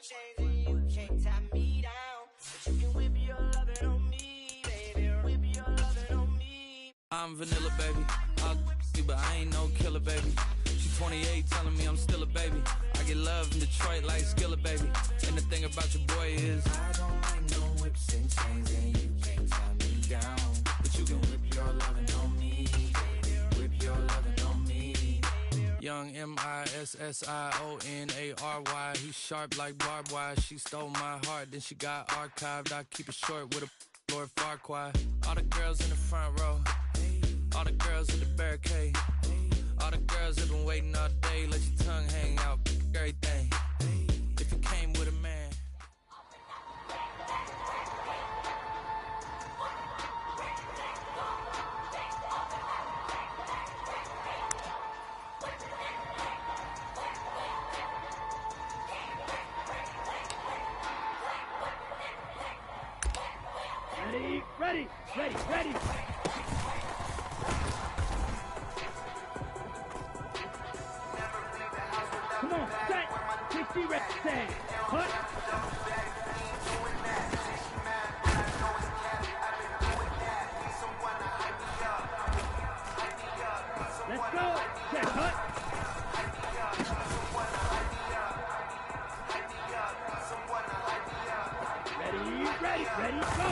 chains and you can't tie me down. But you can whip your lovin' on me, baby. Whip your lovin' on me. I'm vanilla, baby. I'll you, but I ain't no killer, baby. She 28, telling me I'm still a baby. I get love in Detroit like Skillet, baby. And the thing about your boy is I don't like no whips and chains and you can't tie me down. But you can whip your lovin' on me, baby. Whip your lovin' on me. Young MISSIONARY. He's sharp like barbed wire. She stole my heart, then she got archived. I keep it short with a Lord Farquaad. All the girls in the front row, all the girls at the barricade, all the girls have been waiting all day. Let your tongue hang out, everything. If you came with a man. Ready, ready, ready. Come on, set, 60 reps, say, hut. Let's go, set, hut. Ready, ready, go.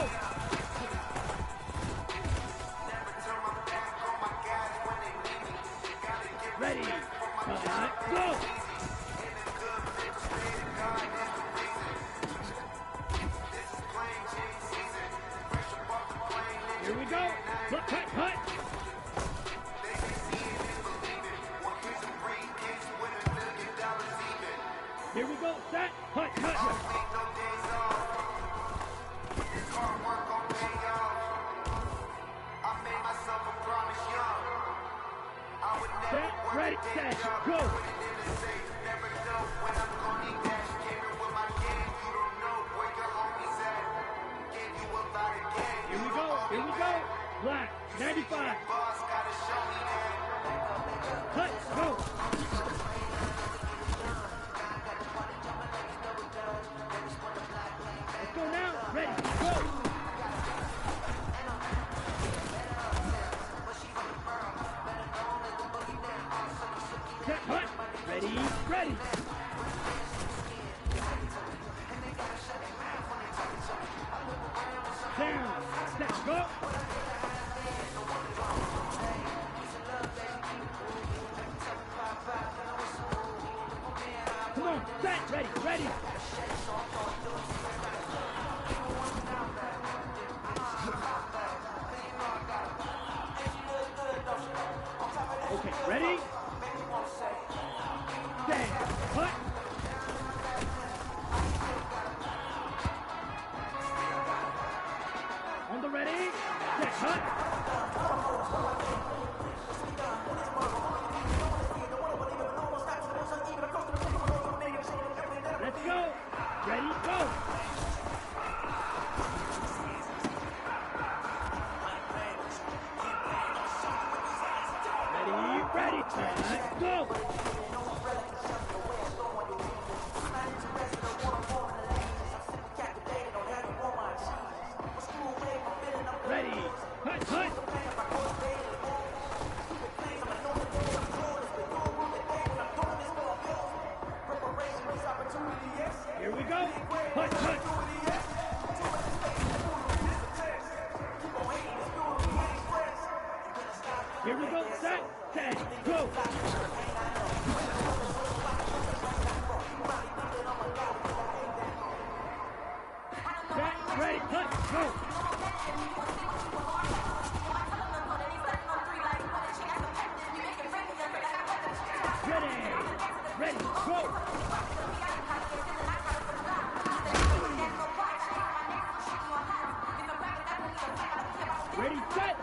Ready, go! Here we go! Hut, hut, hut! Here we go, set, hut, hut! Set, ready, set, go! Here we go, black, 95. Cut, go! Let's go now, ready, go! Set, hut, ready, ready! Down, set, go! Come on, set, ready, ready! Okay, ready? Stand, hut! On the ready, set, hut! Let's go! Ready, go! Ready, let's go! Ready, hut, hut! Here we go, hut, hut! Here we go, set, go! Set, ready, hut, go! Ready, ready, go! Ready, set,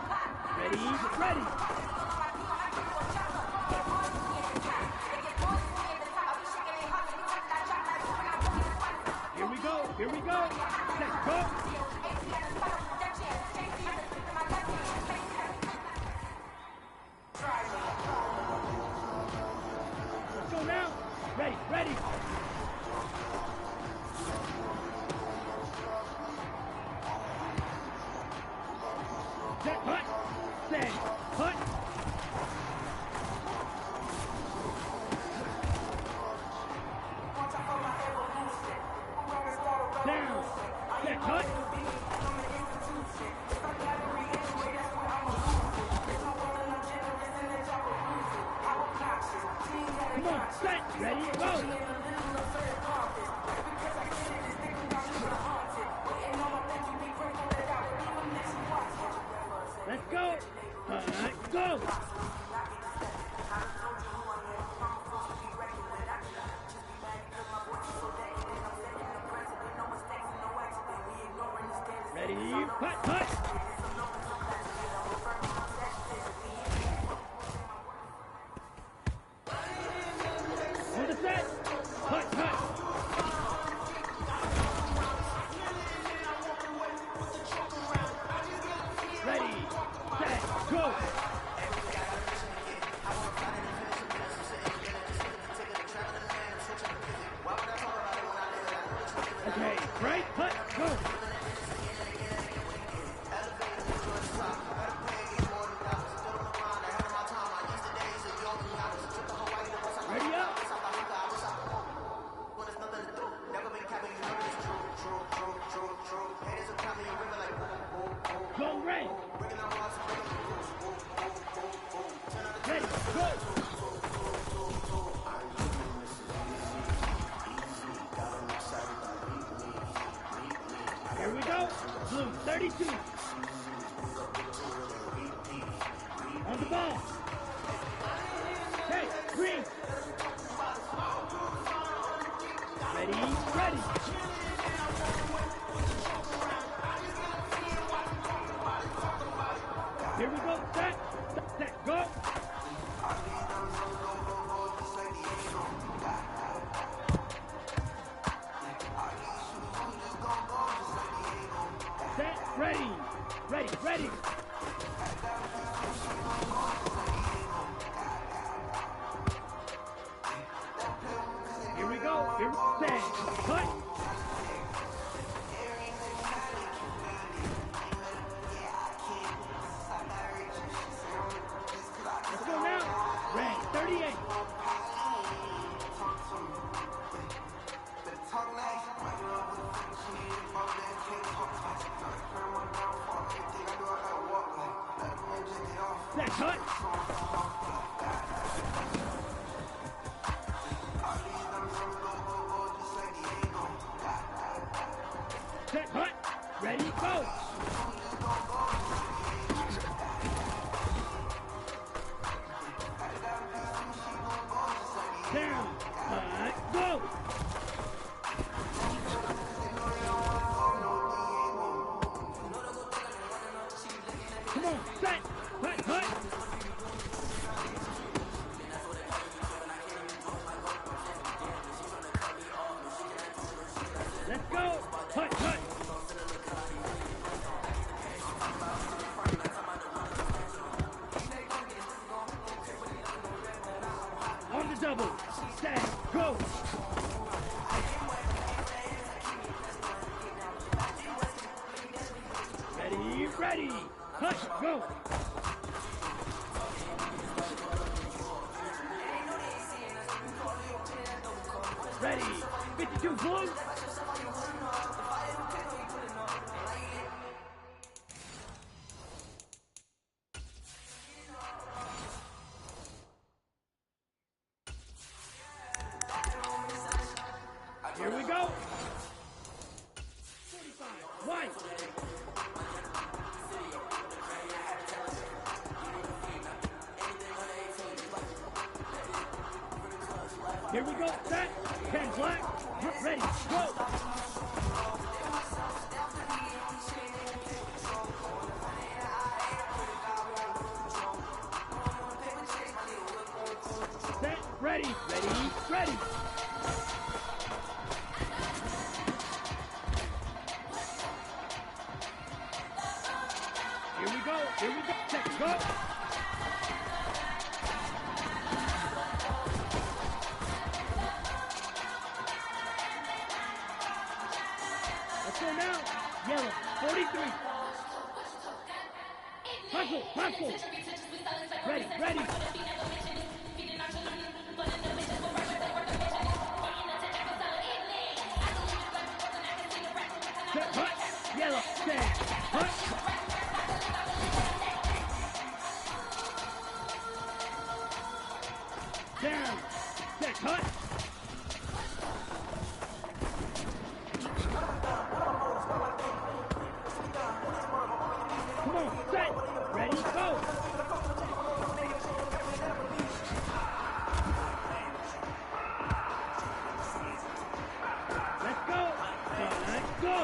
ready, ready! Here we go. Let's go. Let's go now. Ready, ready. Hut, hut. On the set. Hut, hut. Ready, set, go. Okay, right, hut, go. Ready up. Go red. Ready, go. Here we go. Blue 32. On the ball. Okay, green. Ready, ready. Here we go. Set, set, go. Set, ready, ready, ready. Here we go. Here we go. Set, cut. Let's go now. Red 38. Set, cut. Set, cut. Ready, go. Down, cut, go. Come on, set, cut, cut. Let's go, cut, cut. On the double, set, go. Ready, ready, cut, go. Ready, 52 blue. Here we go. 45, white. Here we go, set, 10 black, ready, go. Set, ready, ready, ready. Here we go, set, go. Let's go now. Yellow, 43. Hustle, hustle. Ready, ready. Set, hut, yellow, set, hut. Down, set, hut. Come on, set, ready, go. Let's go. Let's go.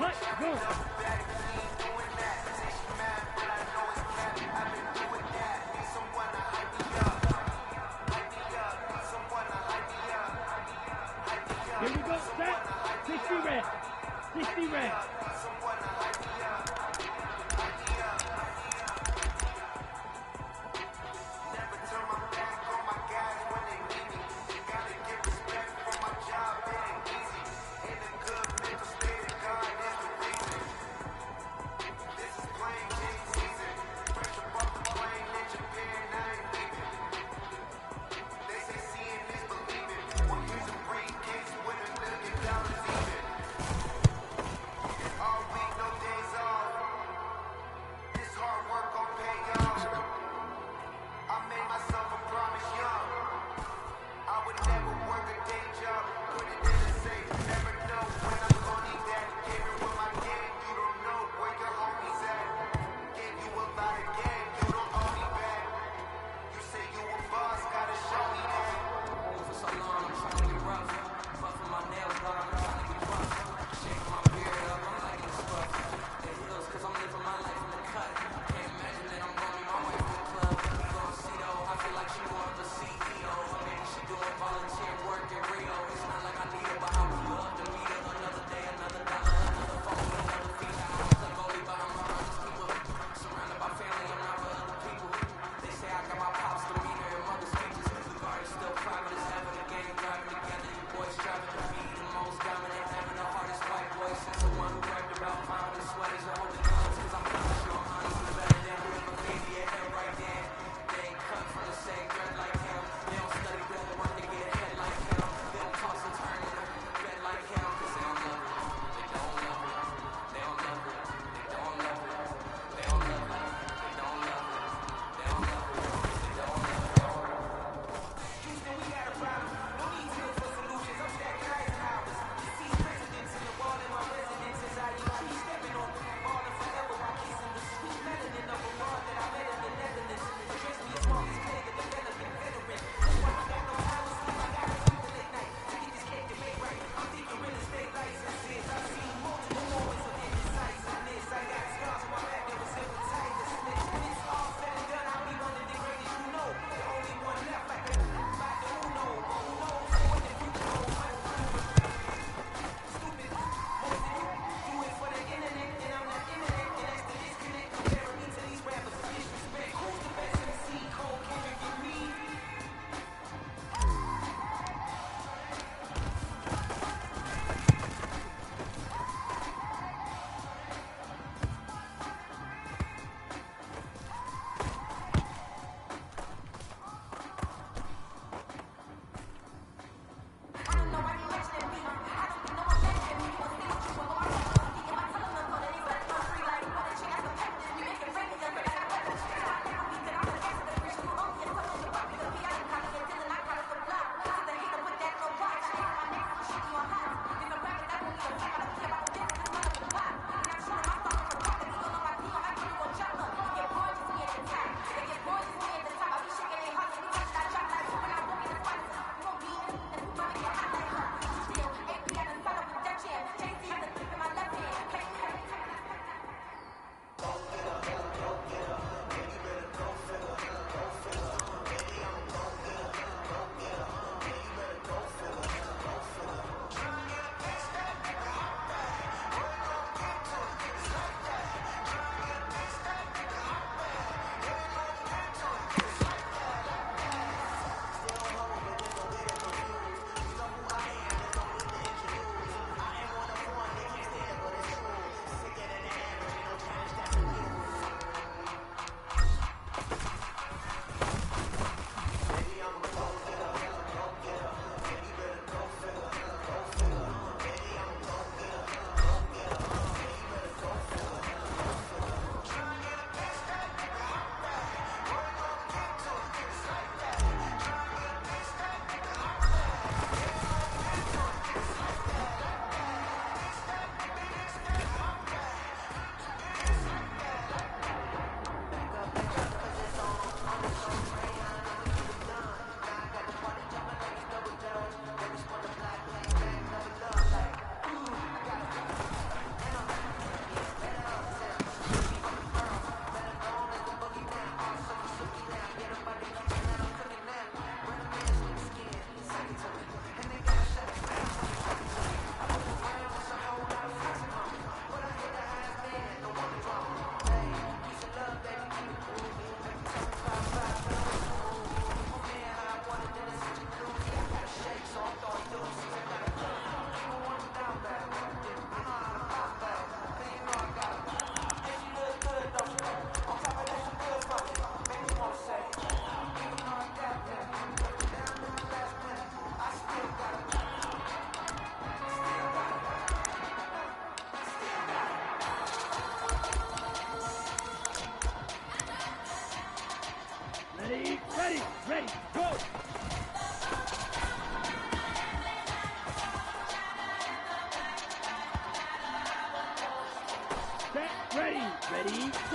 Cut, go. Here we go, set. 60 red. 60 red. All week, no days off.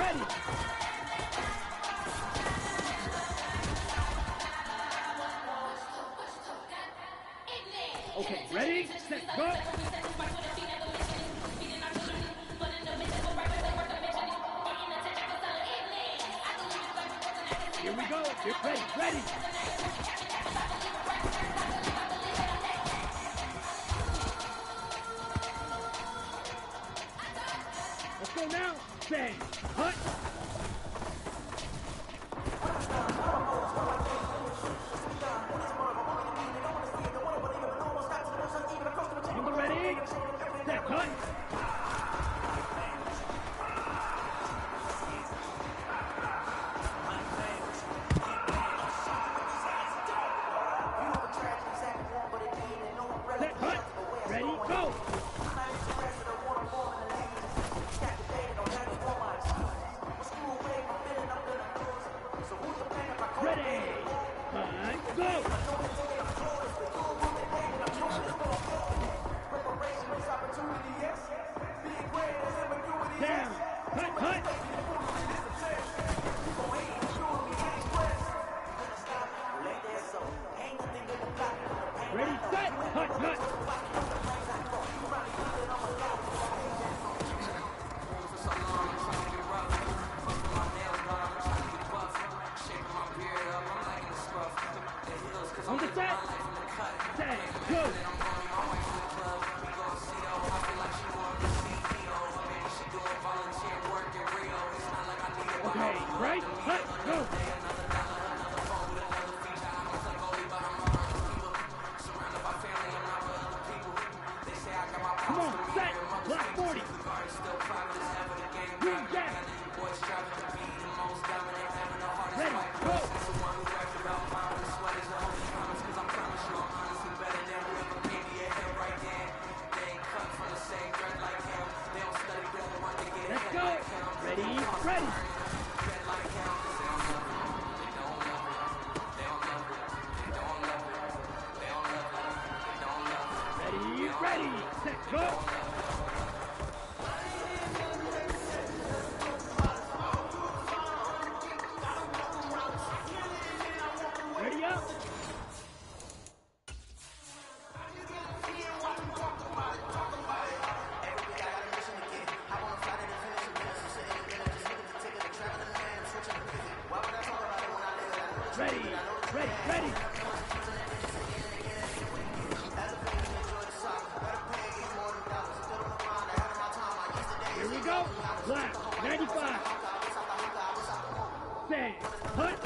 ready. Okay, ready, set, go. Here we go. Get ready, ready. Let's go now. Say, hut. On the ready, set, hut. Set, hut. Ready, go. Ready, hut, go. Down, hut, hut. Ready, set, hut, hut. On the set, set, go. Okay, right, hut, go. Come on, set, last 40. Green jack. Ready, go. Let's go. Ready, ready. Ready, ready. Set, go. Ready up. Ready, ready, ready. Here we go. Lap 95. Say, hut.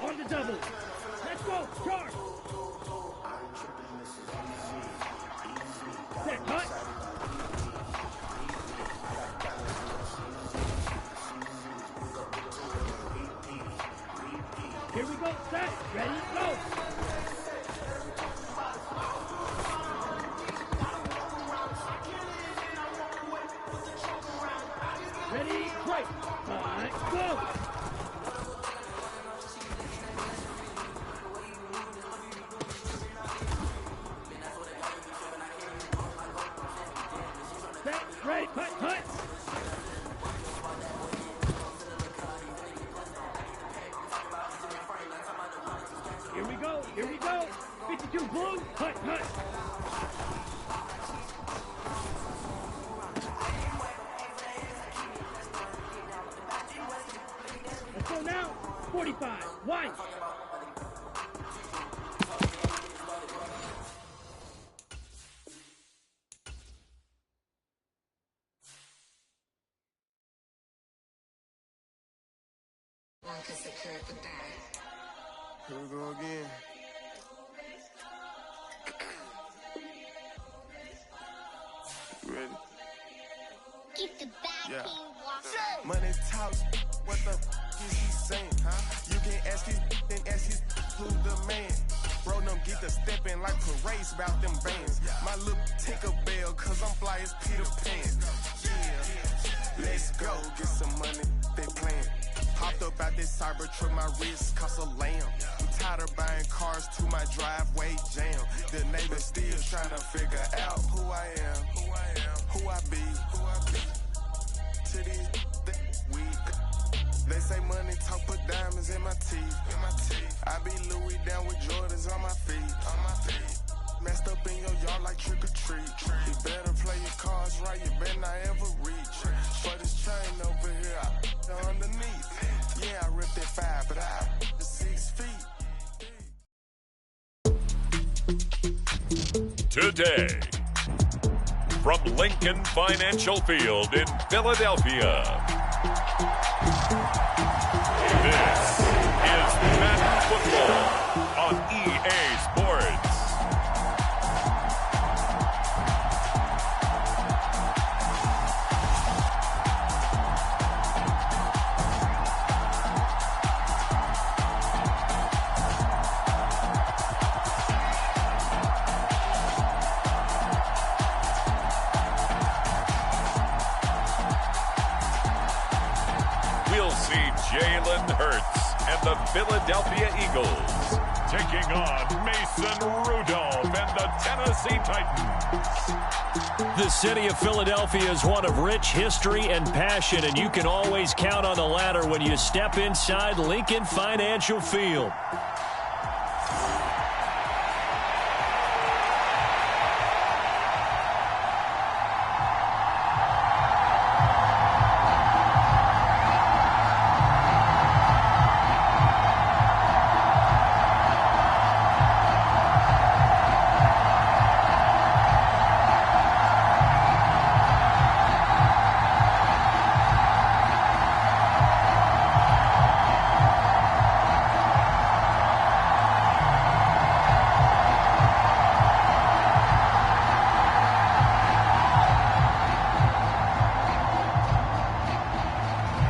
On the double. Let's go, charge. Set, hut. Here we go, set, ready, go. Ready, break. Go. Set, ready, hut, hut. Here we go, here we go. 52 blue, hut, hut. Let's go now. 45, white. Here we go again. Ready? Keep the back Yeah. walking. Money talks, what the is he saying? Huh? You can ask his, then ask his who's the man. Bro, them get the stepping like parades about them bands. My little Tinkerbell, cause I'm fly as Peter Pan. Yeah, let's go, get some money, they playing. Hopped up out this cyber truck, my wrist cost a lamb. tired of buying cars to my driveway jam. The neighbors still trying to figure out who I am, who I be. To these weak. They say money talk, put diamonds in my teeth. I be Louis down with Jordans on my feet. Messed up in your yard like trick or treat. You better play your cards right, you better not ever reach. For this chain over here, I underneath. Yeah, I ripped that 5, but I 6 feet. Today, from Lincoln Financial Field in Philadelphia, this is Madden Football on EA Sports. Jalen Hurts and the Philadelphia Eagles taking on Mason Rudolph and the Tennessee Titans. The city of Philadelphia is one of rich history and passion, and you can always count on the latter when you step inside Lincoln Financial Field.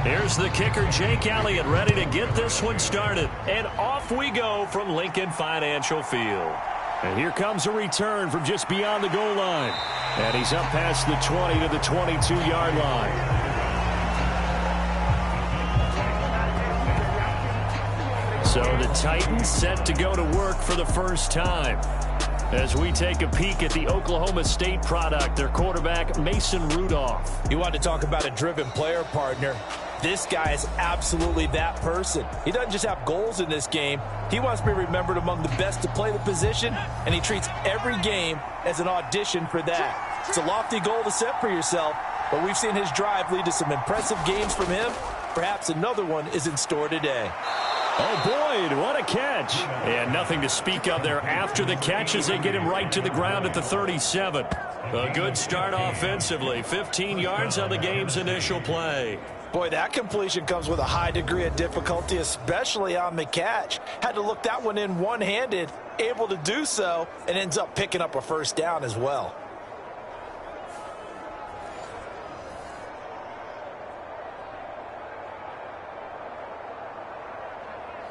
Here's the kicker, Jake Elliott, ready to get this one started. And off we go from Lincoln Financial Field. And here comes a return from just beyond the goal line. And he's up past the 20 to the 22-yard line. So the Titans set to go to work for the first time. As we take a peek at the Oklahoma State product, their quarterback, Mason Rudolph. You want to talk about a driven player, partner. This guy is absolutely that person. He doesn't just have goals in this game. He wants to be remembered among the best to play the position, and he treats every game as an audition for that. It's a lofty goal to set for yourself, but we've seen his drive lead to some impressive games from him. Perhaps another one is in store today. Oh, Boyd, what a catch. And nothing to speak of there after the catch as they get him right to the ground at the 37. A good start offensively. 15 yards on the game's initial play. Boy, that completion comes with a high degree of difficulty, especially on the catch. Had to look that one in one-handed, able to do so, and ends up picking up a first down as well.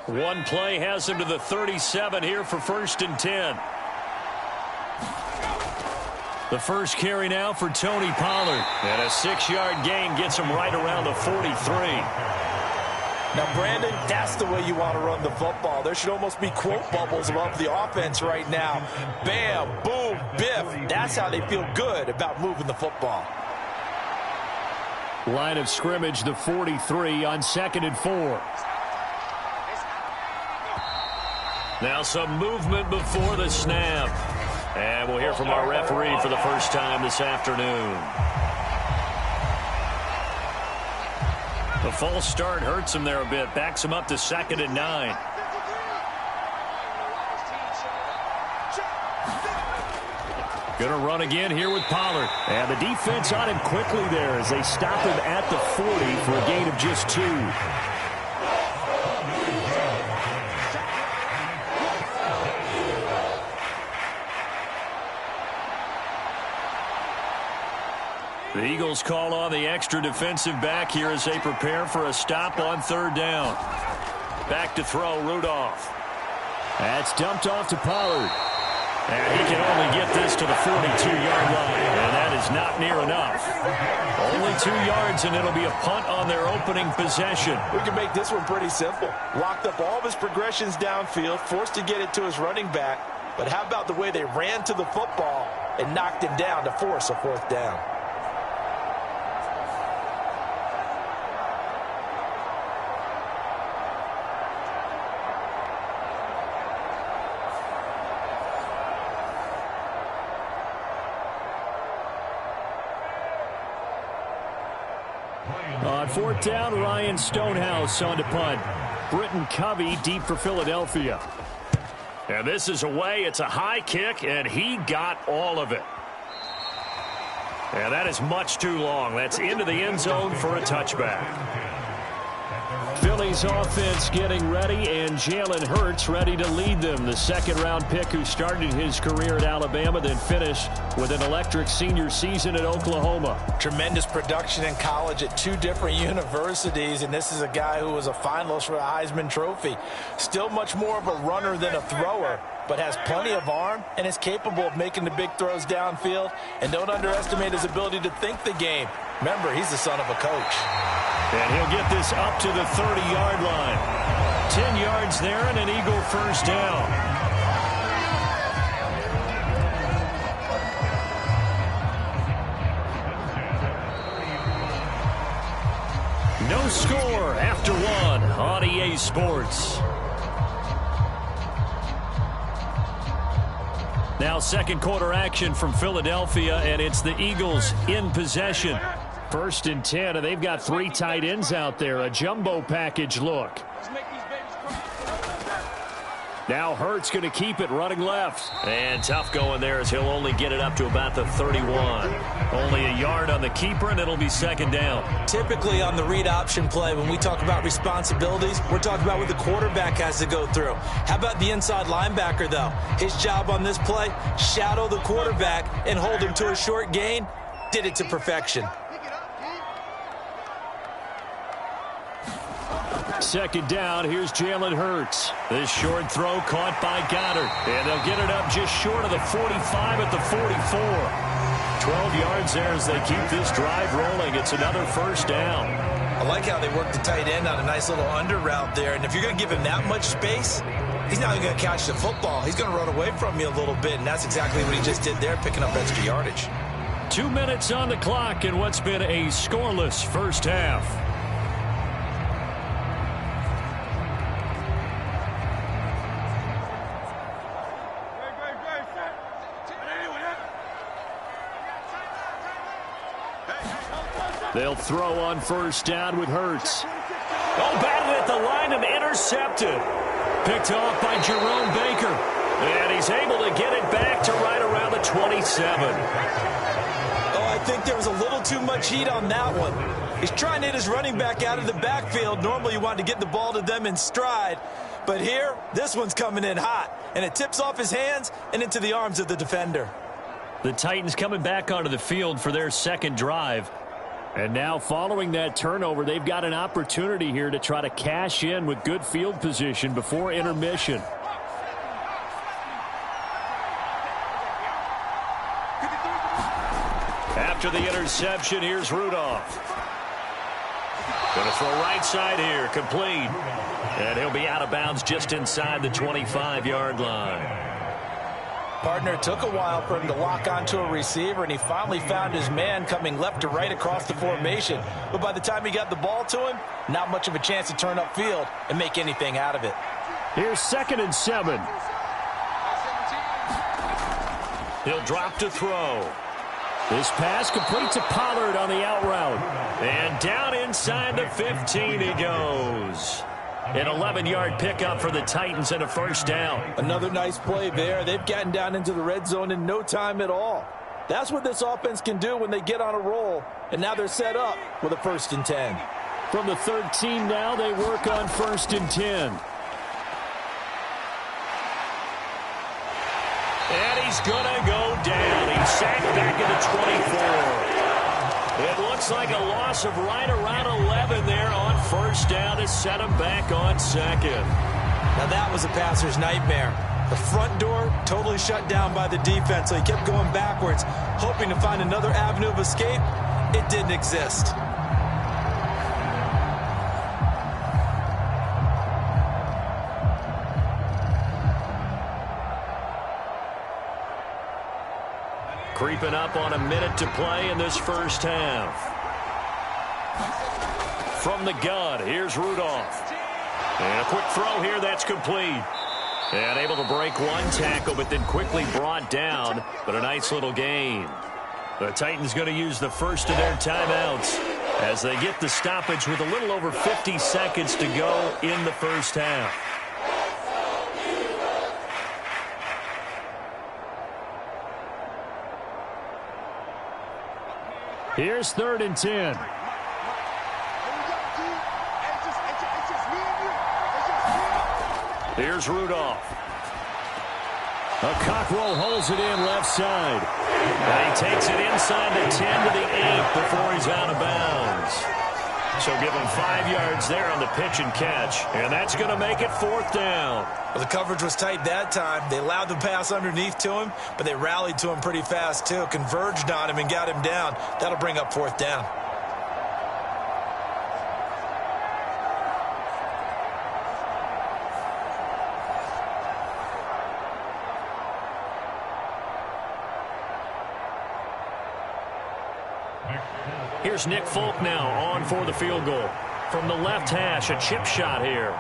One play has him to the 37 here for 1st and 10. The first carry now for Tony Pollard. And a 6-yard gain gets him right around the 43. Now, Brandon, that's the way you want to run the football. There should almost be quote bubbles above the offense right now. Bam, boom, biff. That's how they feel good about moving the football. Line of scrimmage, the 43 on 2nd and 4. Now some movement before the snap. And we'll hear from our referee for the first time this afternoon. The false start hurts him there a bit. Backs him up to 2nd and 9. Going to run again here with Pollard. And the defense on him quickly there as they stop him at the 40 for a gain of just 2. The Eagles call on the extra defensive back here as they prepare for a stop on 3rd down. Back to throw, Rudolph. That's dumped off to Pollard. And he can only get this to the 42-yard line, and that is not near enough. Only 2 yards, and it'll be a punt on their opening possession. We can make this one pretty simple. Locked up all of his progressions downfield, forced to get it to his running back. But how about the way they ran to the football and knocked him down to force a 4th down? On 4th down, Ryan Stonehouse on to punt. Britton Covey deep for Philadelphia. And this is away. It's a high kick, and he got all of it. And that is much too long. That's into the end zone for a touchback. Philly's offense getting ready, and Jalen Hurts ready to lead them. The 2nd-round pick who started his career at Alabama, then finished with an electric senior season at Oklahoma. Tremendous production in college at 2 different universities, and this is a guy who was a finalist for the Heisman Trophy. Still much more of a runner than a thrower, but has plenty of arm and is capable of making the big throws downfield. And don't underestimate his ability to think the game. Remember, he's the son of a coach. And he'll get this up to the 30-yard line. 10 yards there and an Eagle 1st down. No score after 1 on EA Sports. Now 2nd quarter action from Philadelphia, and it's the Eagles in possession. 1st and 10, and they've got 3 tight ends out there. A jumbo package look. Now Hurts going to keep it running left. And tough going there as he'll only get it up to about the 31. Only a yard on the keeper, and it'll be 2nd down. Typically on the read option play, when we talk about responsibilities, we're talking about what the quarterback has to go through. How about the inside linebacker, though? His job on this play, shadow the quarterback and hold him to a short gain. Did it to perfection. 2nd down, here's Jalen Hurts. This short throw caught by Goddard. And they'll get it up just short of the 45 at the 44. 12 yards there as they keep this drive rolling. It's another 1st down. I like how they work the tight end on a nice little under route there. And if you're going to give him that much space, he's not going to catch the football. He's going to run away from you a little bit, and that's exactly what he just did there, picking up extra yardage. 2 minutes on the clock in what's been a scoreless 1st half. They'll throw on 1st down with Hurts. Oh, batted at the line and intercepted. Picked off by Jerome Baker. And he's able to get it back to right around the 27. Oh, I think there was a little too much heat on that one. He's trying to hit his running back out of the backfield. Normally you want to get the ball to them in stride. But here, this one's coming in hot. And it tips off his hands and into the arms of the defender. The Titans coming back onto the field for their 2nd drive. And now following that turnover, they've got an opportunity here to try to cash in with good field position before intermission. After the interception, here's Rudolph. Going to throw right side here, complete. And he'll be out of bounds just inside the 25-yard line. Partner, took a while for him to lock onto a receiver, and he finally found his man coming left to right across the formation. But by the time he got the ball to him, not much of a chance to turn upfield and make anything out of it. Here's 2nd and 7. He'll drop to throw. This pass complete to Pollard on the out route. And down inside the 15 he goes. An 11-yard pickup for the Titans and a 1st down. Another nice play there. They've gotten down into the red zone in no time at all. That's what this offense can do when they get on a roll. And now they're set up with a 1st and 10. From the 13 now, they work on 1st and 10. And he's going to go down. He's sacked back at the 24. It looks like a loss of right around 11 there on 1st down to set him back on 2nd. Now that was a passer's nightmare. The front door totally shut down by the defense, so he kept going backwards, hoping to find another avenue of escape. It didn't exist. Creeping up on a minute to play in this first half. From the gun, here's Rudolph. And a quick throw here that's complete. And able to break one tackle, but then quickly brought down. But a nice little gain. The Titans going to use the first of their timeouts as they get the stoppage with a little over 50 seconds to go in the first half. Here's 3rd and 10. Here's Rudolph. A Cockrell holds it in left side. And he takes it inside the 10 to the 8 before he's out of bounds. So give him 5 yards there on the pitch and catch. And that's going to make it 4th down. Well, the coverage was tight that time. They allowed the pass underneath to him, but they rallied to him pretty fast too. Converged on him and got him down. That'll bring up 4th down. Here's Nick Folk now on for the field goal. From the left hash, a chip shot here.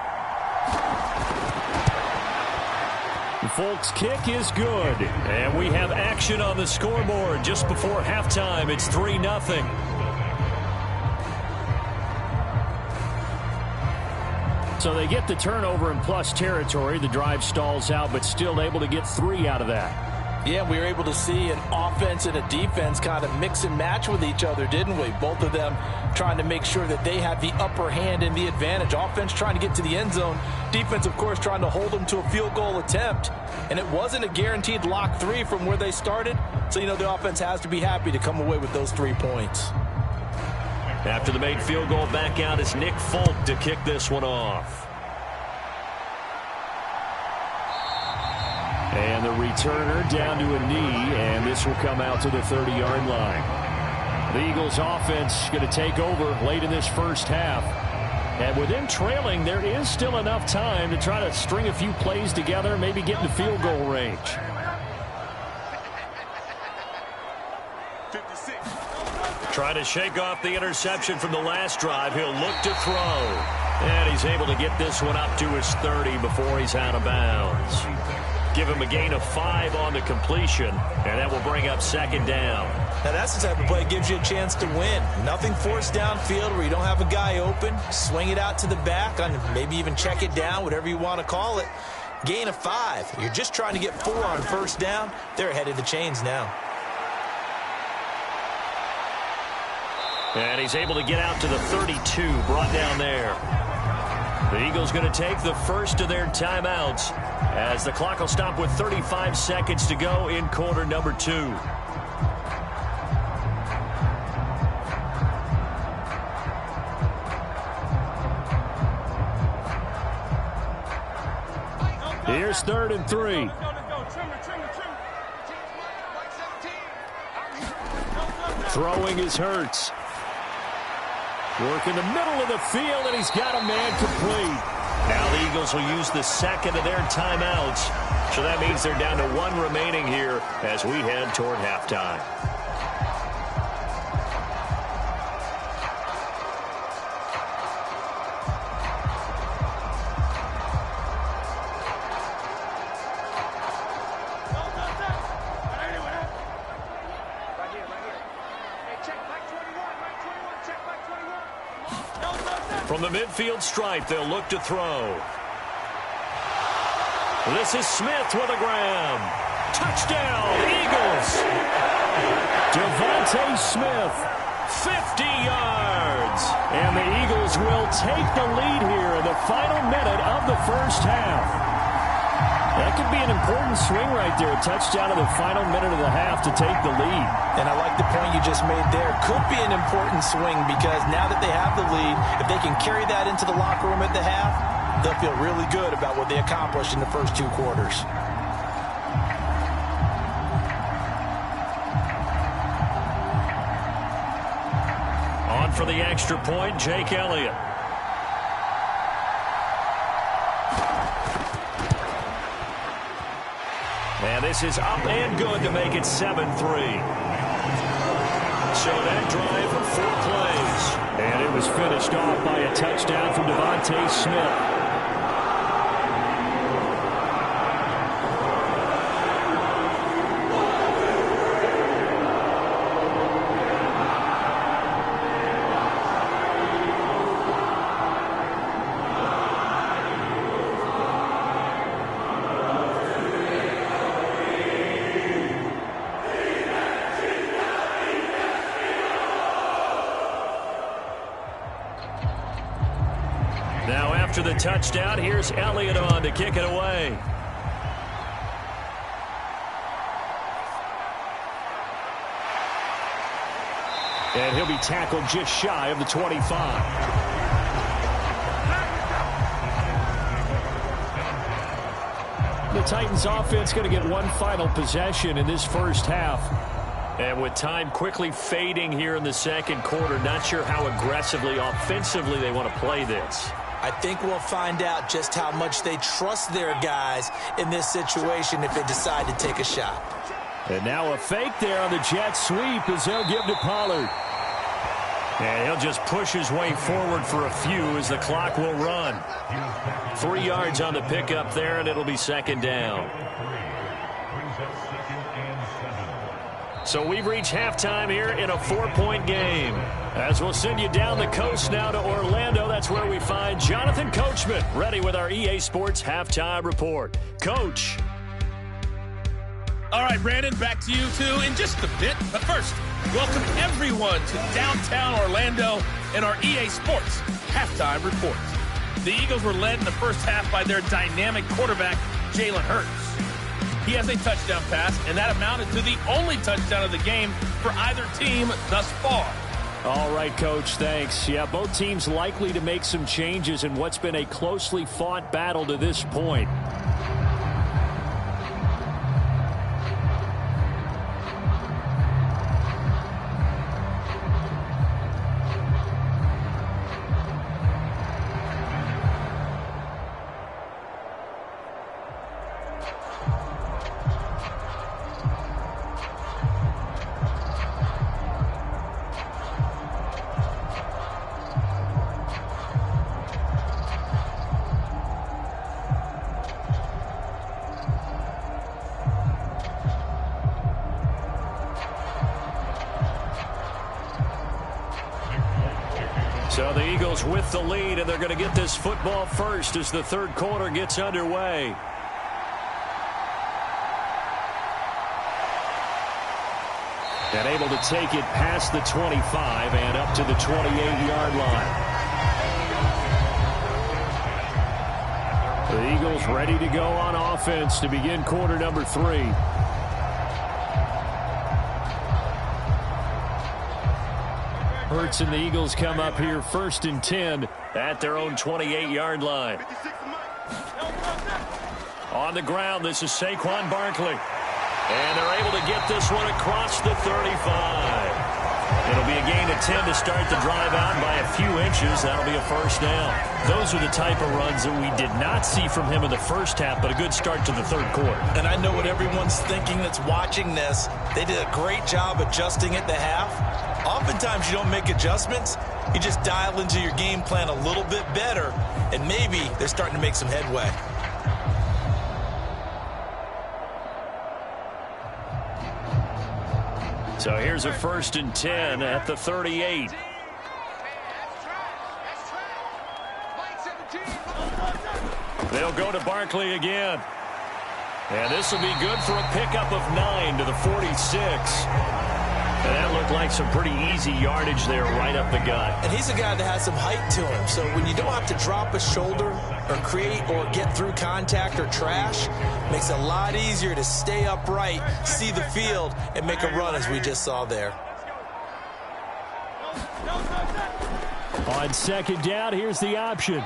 Folk's kick is good. And we have action on the scoreboard just before halftime. It's 3-0. So they get the turnover in plus territory. The drive stalls out, but still able to get 3 out of that. Yeah, we were able to see an offense and a defense kind of mix and match with each other, didn't we? Both of them trying to make sure that they had the upper hand and the advantage. Offense trying to get to the end zone. Defense, of course, trying to hold them to a field goal attempt. And it wasn't a guaranteed lock 3 from where they started. So, the offense has to be happy to come away with those 3 points. After the made field goal, back out is Nick Folk to kick this one off. And the returner down to a knee, and this will come out to the 30-yard line. The Eagles offense going to take over late in this first half. And with them trailing, there is still enough time to try to string a few plays together, maybe get into field goal range. 56. Trying to shake off the interception from the last drive. He'll look to throw. And he's able to get this one up to his 30 before he's out of bounds. Give him a gain of 5 on the completion, and that will bring up 2nd down. Now that's the type of play that gives you a chance to win. Nothing forced downfield where you don't have a guy open. Swing it out to the back, maybe even check it down, whatever you want to call it. Gain of 5. You're just trying to get 4 on 1st down. They're ahead of the chains now. And he's able to get out to the 32, brought down there. The Eagles going to take the first of their timeouts as the clock will stop with 35 seconds to go in quarter number 2. Here's 3rd and 3. Throwing is Hurts. Work in the middle of the field, and he's got a man complete. Now the Eagles will use the 2nd of their timeouts. So that means they're down to 1 remaining here as we head toward halftime. From the midfield stripe, they'll look to throw. This is Smith with a grab. Touchdown, Eagles. Devontae Smith, 50 yards. And the Eagles will take the lead here in the final minute of the first half. That could be an important swing right there. A touchdown in the final minute of the half to take the lead. And I like the point you just made there. Could be an important swing because now that they have the lead, if they can carry that into the locker room at the half, they'll feel really good about what they accomplished in the first 2 quarters. for the extra point, Jake Elliott. And this is up and good to make it 7-3. So that drive of 4 plays. And it was finished off by a touchdown from Devontae Smith. Now after the touchdown, here's Elliott on to kick it away. And he'll be tackled just shy of the 25. The Titans offense going to get one final possession in this first half. And with time quickly fading here in the second quarter, not sure how aggressively, offensively they want to play this. I think we'll find out just how much they trust their guys in this situation if they decide to take a shot. And now a fake there on the jet sweep as they'll give to Pollard. And he'll just push his way forward for a few as the clock will run. 3 yards on the pickup there, and it'll be second down. So we've reached halftime here in a 4-point game. As we'll send you down the coast now to Orlando, that's where we find Jonathan Coachman, ready with our EA Sports Halftime Report. Coach. All right, Brandon, back to you, too, in just a bit. But first, welcome everyone to downtown Orlando and our EA Sports Halftime Report. The Eagles were led in the first half by their dynamic quarterback, Jalen Hurts. He has a touchdown pass, and that amounted to the only touchdown of the game for either team thus far. All right, Coach, thanks. Yeah, both teams likely to make some changes in what's been a closely fought battle to this point. So the Eagles with the lead, and they're going to get this football first as the third quarter gets underway. And able to take it past the 25 and up to the 28-yard line. The Eagles ready to go on offense to begin quarter number 3. Hurts and the Eagles come up here 1st and 10 at their own 28-yard line. On the ground, this is Saquon Barkley. And they're able to get this one across the 35. It'll be a gain of 10 to start the drive out by a few inches. That'll be a first down. Those are the type of runs that we did not see from him in the first half, but a good start to the third quarter. And I know what everyone's thinking that's watching this. They did a great job adjusting at the half. Oftentimes you don't make adjustments. You just dial into your game plan a little bit better, and maybe they're starting to make some headway. So here's a 1st and 10 at the 38. They'll go to Barkley again. And this will be good for a pickup of 9 to the 46. And that looked like some pretty easy yardage there right up the gut. And he's a guy that has some height to him. So when you don't have to drop a shoulder or create or get through contact or trash, makes it a lot easier to stay upright, see the field, and make a run as we just saw there. On second down, here's the option.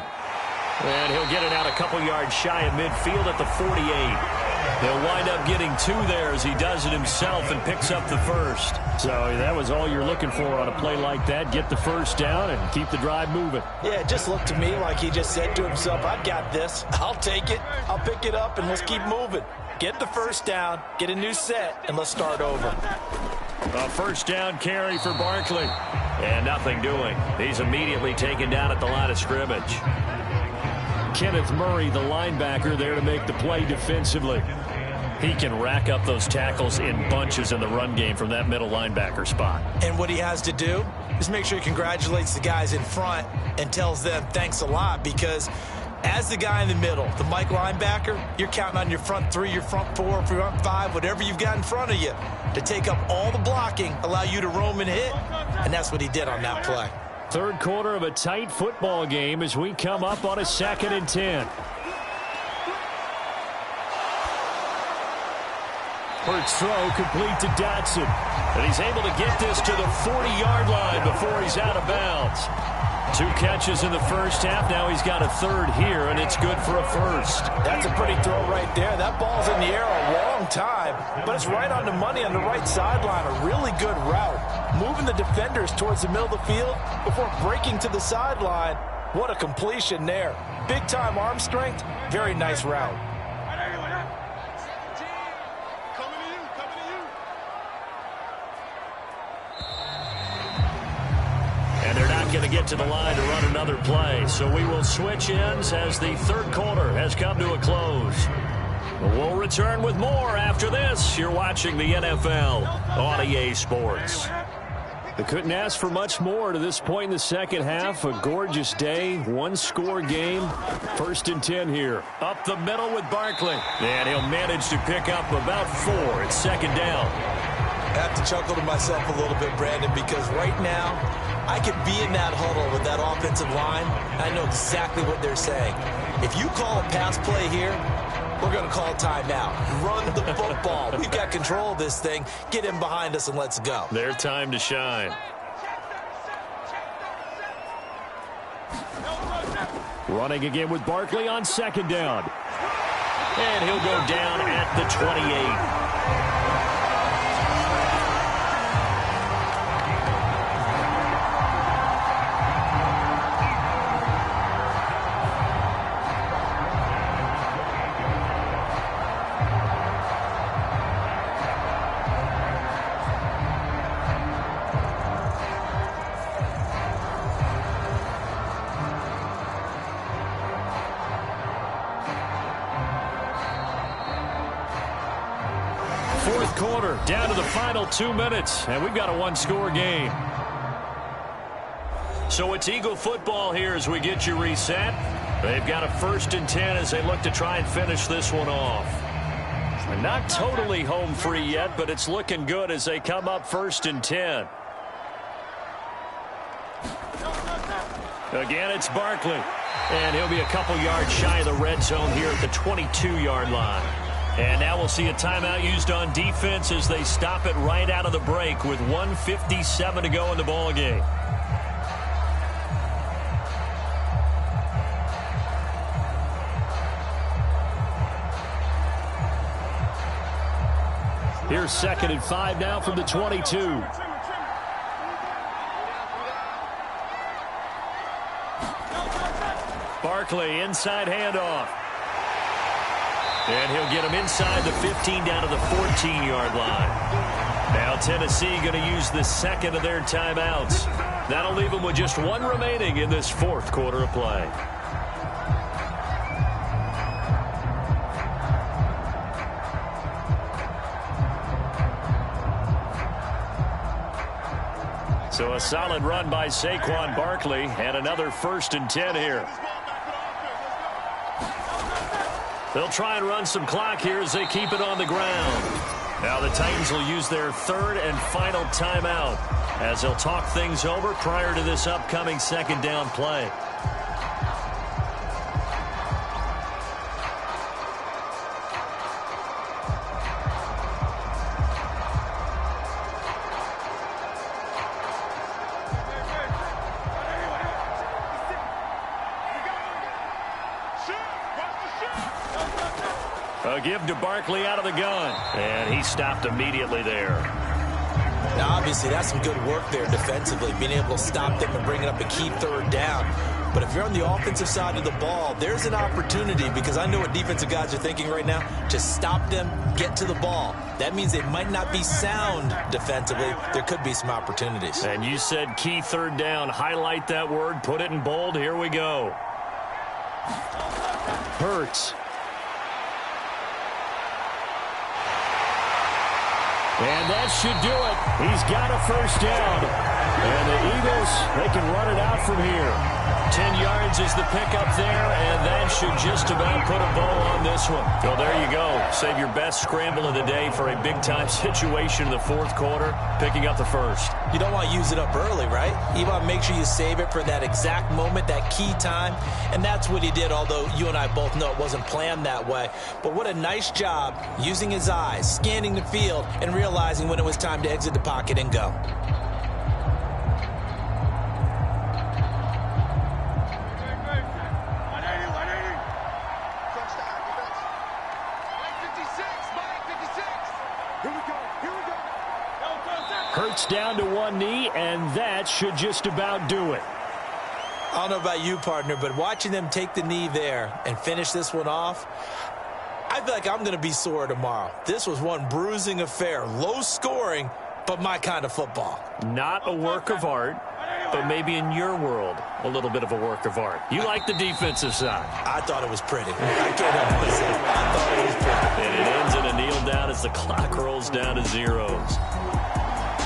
And he'll get it out a couple yards shy of midfield at the 48. He'll wind up getting 2 there as he does it himself and picks up the first. So that was all you're looking for on a play like that. Get the first down and keep the drive moving. Yeah, it just looked to me like he just said to himself, I got this. I'll take it. I'll pick it up, and let's keep moving. Get the first down, get a new set, and let's start over. A first down carry for Barkley. And nothing doing. He's immediately taken down at the line of scrimmage. Kenneth Murray, the linebacker, there to make the play defensively. He can rack up those tackles in bunches in the run game from that middle linebacker spot. And what he has to do is make sure he congratulates the guys in front and tells them thanks a lot, because as the guy in the middle, the Mike linebacker, you're counting on your front 3, your front 4, front 5, whatever you've got in front of you to take up all the blocking, allow you to roam and hit, and that's what he did on that play. Third quarter of a tight football game as we come up on a 2nd and 10. Hurts throw complete to Dotson. And he's able to get this to the 40-yard line before he's out of bounds. 2 catches in the first half. Now he's got a 3rd here, and it's good for a first. That's a pretty throw right there. That ball's in the air a long time, but it's right on the money on the right sideline. A really good route. Moving the defenders towards the middle of the field before breaking to the sideline. What a completion there. Big-time arm strength. Very nice route. And they're not going to get to the line to run another play. So we will switch ends as the third quarter has come to a close. We'll return with more after this. You're watching the NFL on EA Sports. They couldn't ask for much more to this point in the second half. A gorgeous day, 1-score game. 1st and 10 here. Up the middle with Barkley. And he'll manage to pick up about 4. It's 2nd down. I have to chuckle to myself a little bit, Brandon, because right now I could be in that huddle with that offensive line. I know exactly what they're saying. If you call a pass play here, we're going to call timeout. Run the football. We've got control of this thing. Get him behind us and let's go. Their time to shine. Running again with Barkley on 2nd down. And he'll go down at the 28. Fourth quarter, down to the final 2 minutes, and we've got a 1-score game. So it's Eagle football here as we get you reset. They've got a 1st and 10 as they look to try and finish this one off. They're not totally home free yet, but it's looking good as they come up 1st and 10. Again, it's Barkley. And he'll be a couple yards shy of the red zone here at the 22-yard line. And now we'll see a timeout used on defense as they stop it right out of the break with 1:57 to go in the ball game. Here's 2nd and 5 now from the 22. Barkley, inside handoff. And he'll get him inside the 15 down to the 14-yard line. Now Tennessee going to use the 2nd of their timeouts. That'll leave them with just 1 remaining in this 4th quarter of play. So a solid run by Saquon Barkley and another 1st and 10 here. They'll try and run some clock here as they keep it on the ground. Now the Titans will use their 3rd and final timeout as they'll talk things over prior to this upcoming 2nd down play. A give to Barkley out of the gun. And he stopped immediately there. Now, obviously, that's some good work there defensively, being able to stop them and bringing up a key third down. But if you're on the offensive side of the ball, there's an opportunity, because I know what defensive guys are thinking right now, to stop them, get to the ball. That means they might not be sound defensively. There could be some opportunities. And you said key third down. Highlight that word. Put it in bold. Here we go. Hurts. And that should do it. He's got a first down. And the Eagles, they can run it out from here. 10 yards is the pickup there, and that should just about put a bow on this one. Well, there you go. Save your best scramble of the day for a big-time situation in the fourth quarter, picking up the first. You don't want to use it up early, right? You want to make sure you save it for that exact moment, that key time, and that's what he did, although you and I both know it wasn't planned that way. But what a nice job using his eyes, scanning the field, and realizing when it was time to exit the pocket and go. Hurts down to one knee, and that should just about do it. I don't know about you, partner, but watching them take the knee there and finish this one off, I feel like I'm going to be sore tomorrow. This was one bruising affair. Low scoring, but my kind of football. Not a work of art, but maybe in your world, a little bit of a work of art. You like the defensive side. I thought it was pretty. I can't help myself. I thought it was pretty. And it ends in a kneel down as the clock rolls down to zeros.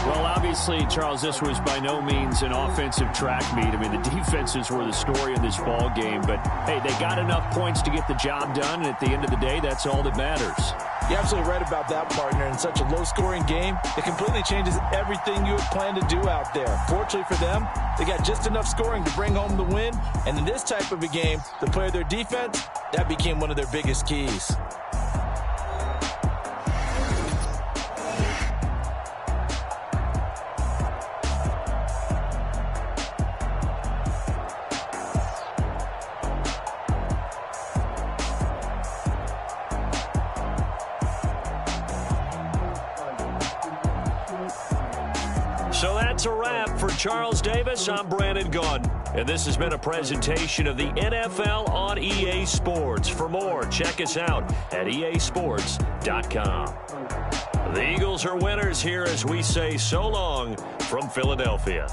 Well, obviously, Charles, this was by no means an offensive track meet. I mean, the defenses were the story in this ball game. But, hey, they got enough points to get the job done. And at the end of the day, that's all that matters. You're absolutely right about that, partner. In such a low-scoring game, it completely changes everything you had planned to do out there. Fortunately for them, they got just enough scoring to bring home the win. And in this type of a game, to play their defense, that became one of their biggest keys. So that's a wrap for Charles Davis. I'm Brandon Gaudin, and this has been a presentation of the NFL on EA Sports. For more, check us out at easports.com. The Eagles are winners here as we say so long from Philadelphia.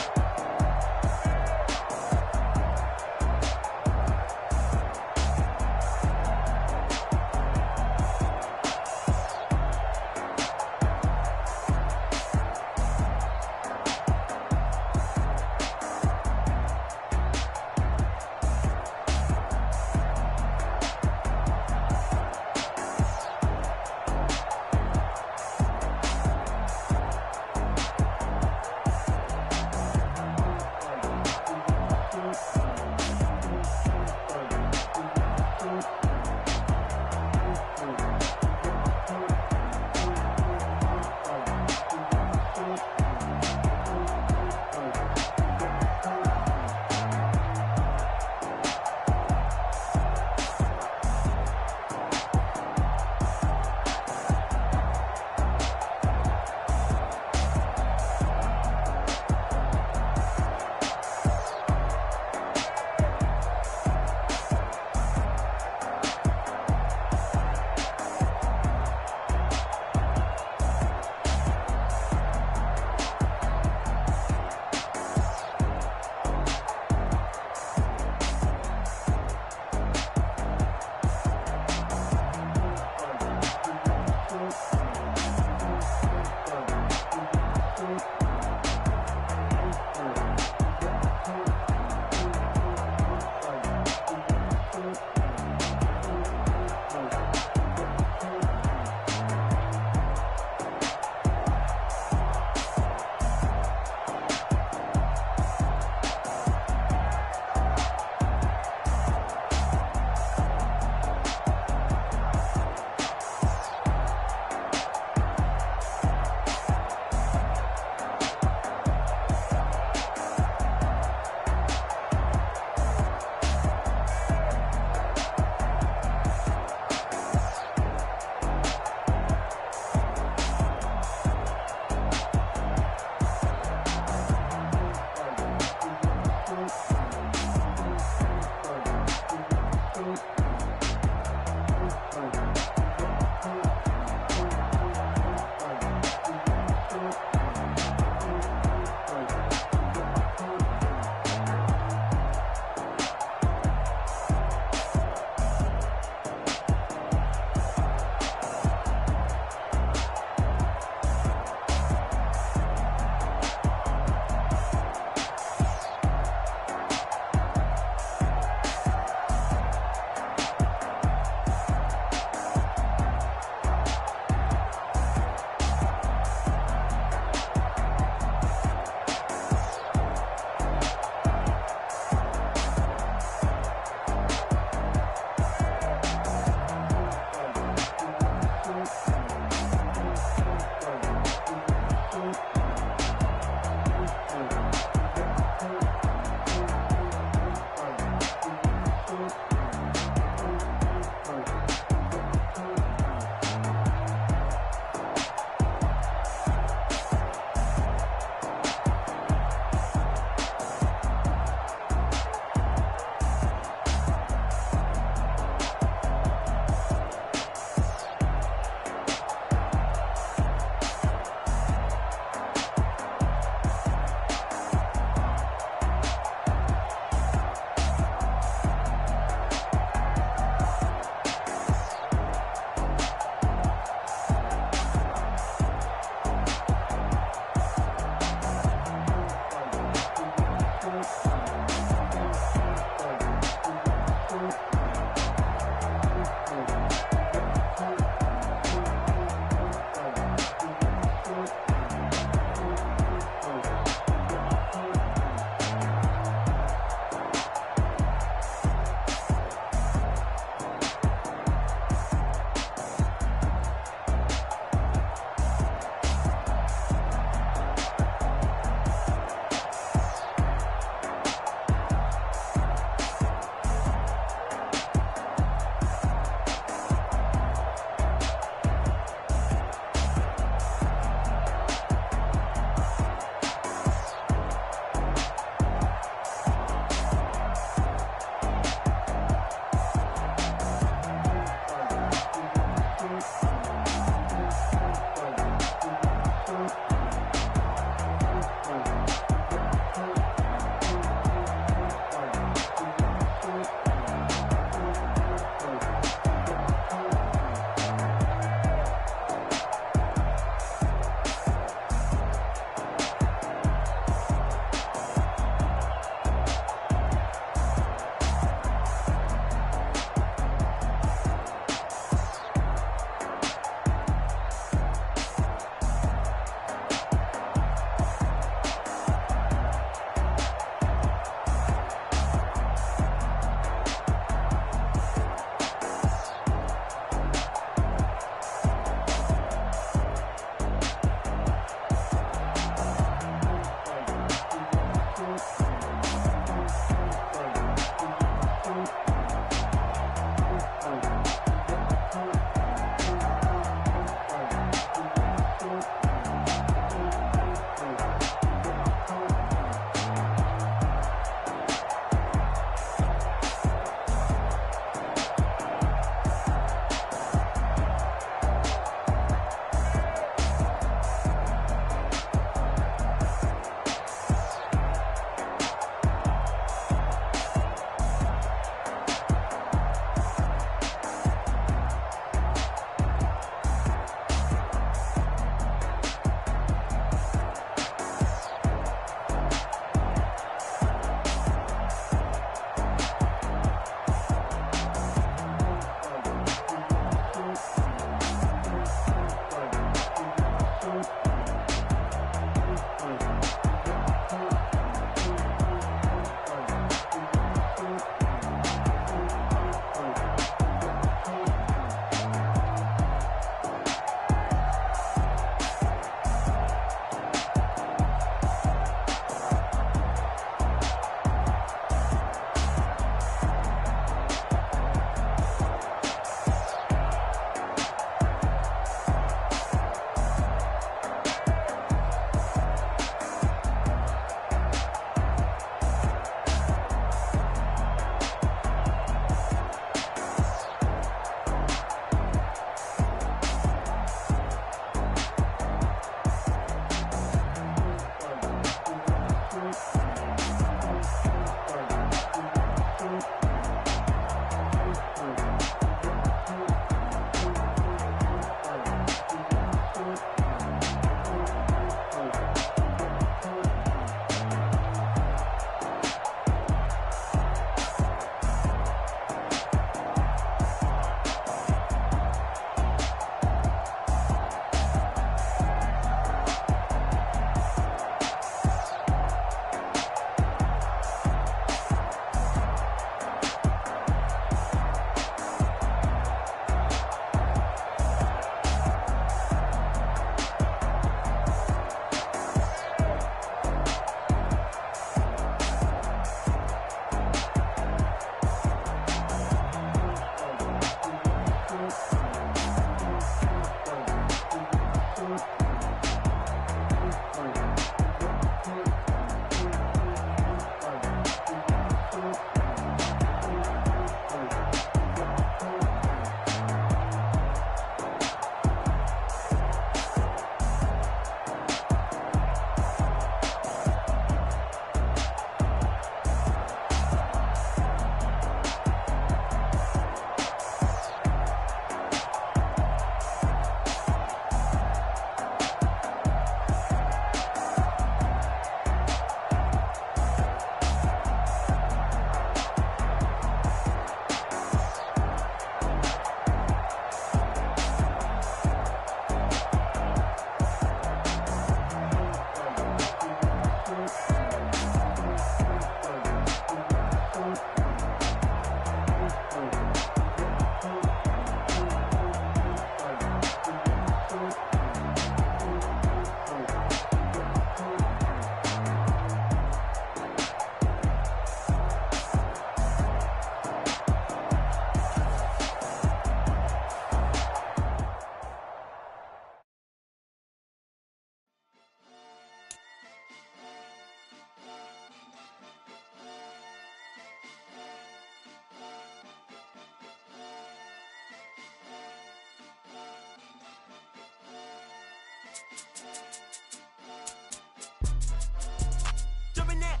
Jumping that,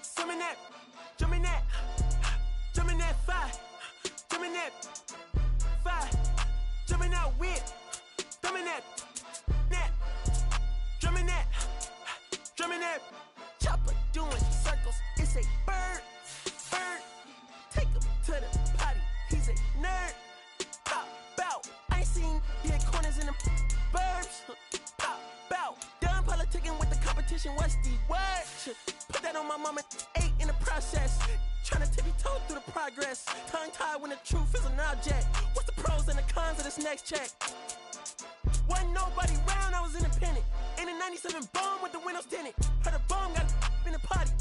summon that, jumping that, jumping that fire, jumping that fire, jumping out whip, drumming that, drumming that, chopper doing circles. It's a bird, take him to the potty. He's a nerd. Pop out, I ain't seen hit corners in the burbs. Pop out, done politicking with the competition. What's the word? Put that on my mama. 8 in the process. Trying to tippy-toe through the progress. Tongue-tied when the truth is an object. What's the pros and the cons of this next check? Wasn't nobody round, I was independent. In a 97 bomb with the windows tinted. Heard a bomb got in the party.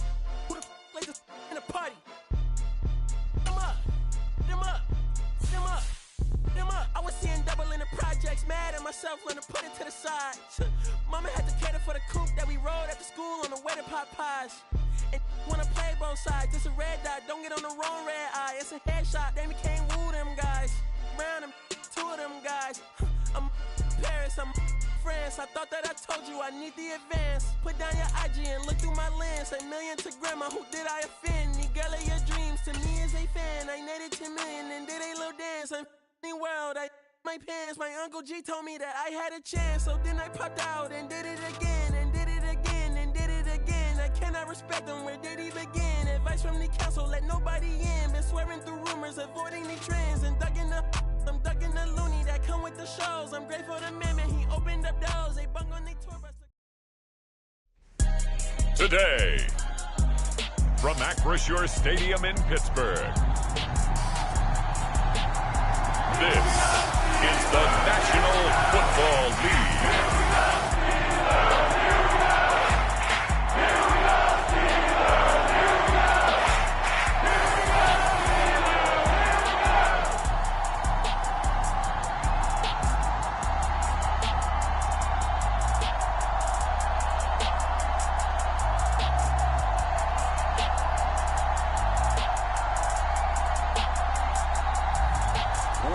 Who the laid the in the party? Them up, them up, them up, them up. I was seeing double in the projects. Mad at myself, learned to put it to the side. Mama had to cater for the coupe that we rode after school on the way to pot pies. And wanna play both sides. It's a red dot, don't get on the wrong red eye. It's a headshot, they became woo them guys. Round them, 2 of them guys. I'm Paris, I'm France. I thought that I told you I need the advance. Put down your IG and look through my lens. A million to grandma, who did I offend? The girl of your dreams to me is a fan. I netted 10 million and did a little dance. I'm f***ing world, I my pants. My Uncle G told me that I had a chance. So then I popped out and did it again, and did it again, and did it again. I cannot respect them, where did he begin? Advice from the council, let nobody in. Been swearing through rumors, avoiding the trends. And I'm ducking the loony that come with the shows. I'm grateful to man, he opened up doors. They bung on their tour bus. Today, from Acrisure Stadium in Pittsburgh, this is the National Football League.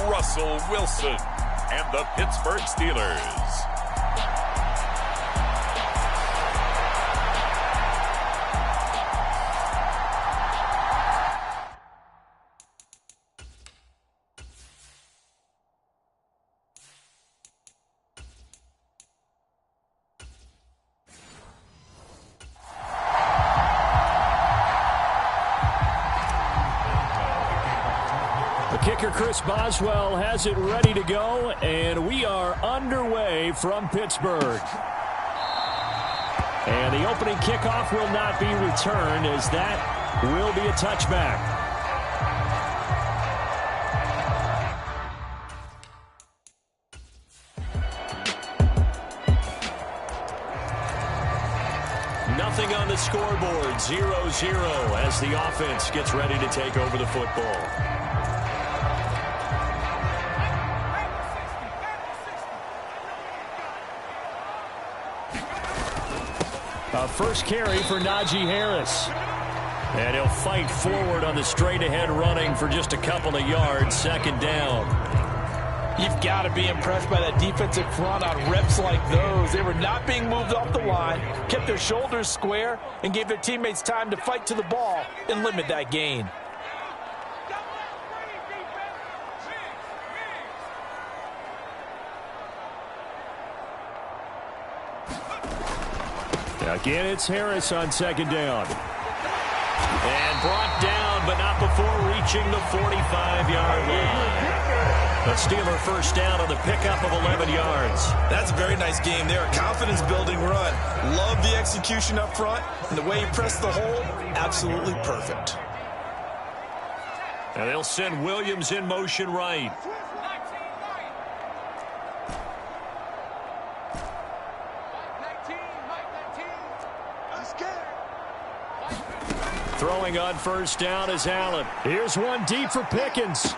Russell Wilson and the Pittsburgh Steelers. Kicker Chris Boswell has it ready to go, and we are underway from Pittsburgh. And the opening kickoff will not be returned, as that will be a touchback. Nothing on the scoreboard, 0-0 as the offense gets ready to take over the football. A first carry for Najee Harris. And he'll fight forward on the straight-ahead running for just a couple of yards. Second down. You've got to be impressed by that defensive front on reps like those. They were not being moved off the line, kept their shoulders square, and gave their teammates time to fight to the ball and limit that gain. Again, it's Harris on second down. And brought down, but not before reaching the 45-yard line. The Steeler first down on the pickup of 11 yards. That's a very nice game there. A confidence-building run. Love the execution up front. And the way he pressed the hole, absolutely perfect. And they'll send Williams in motion right. Throwing on first down is Allen. Here's one deep for Pickens.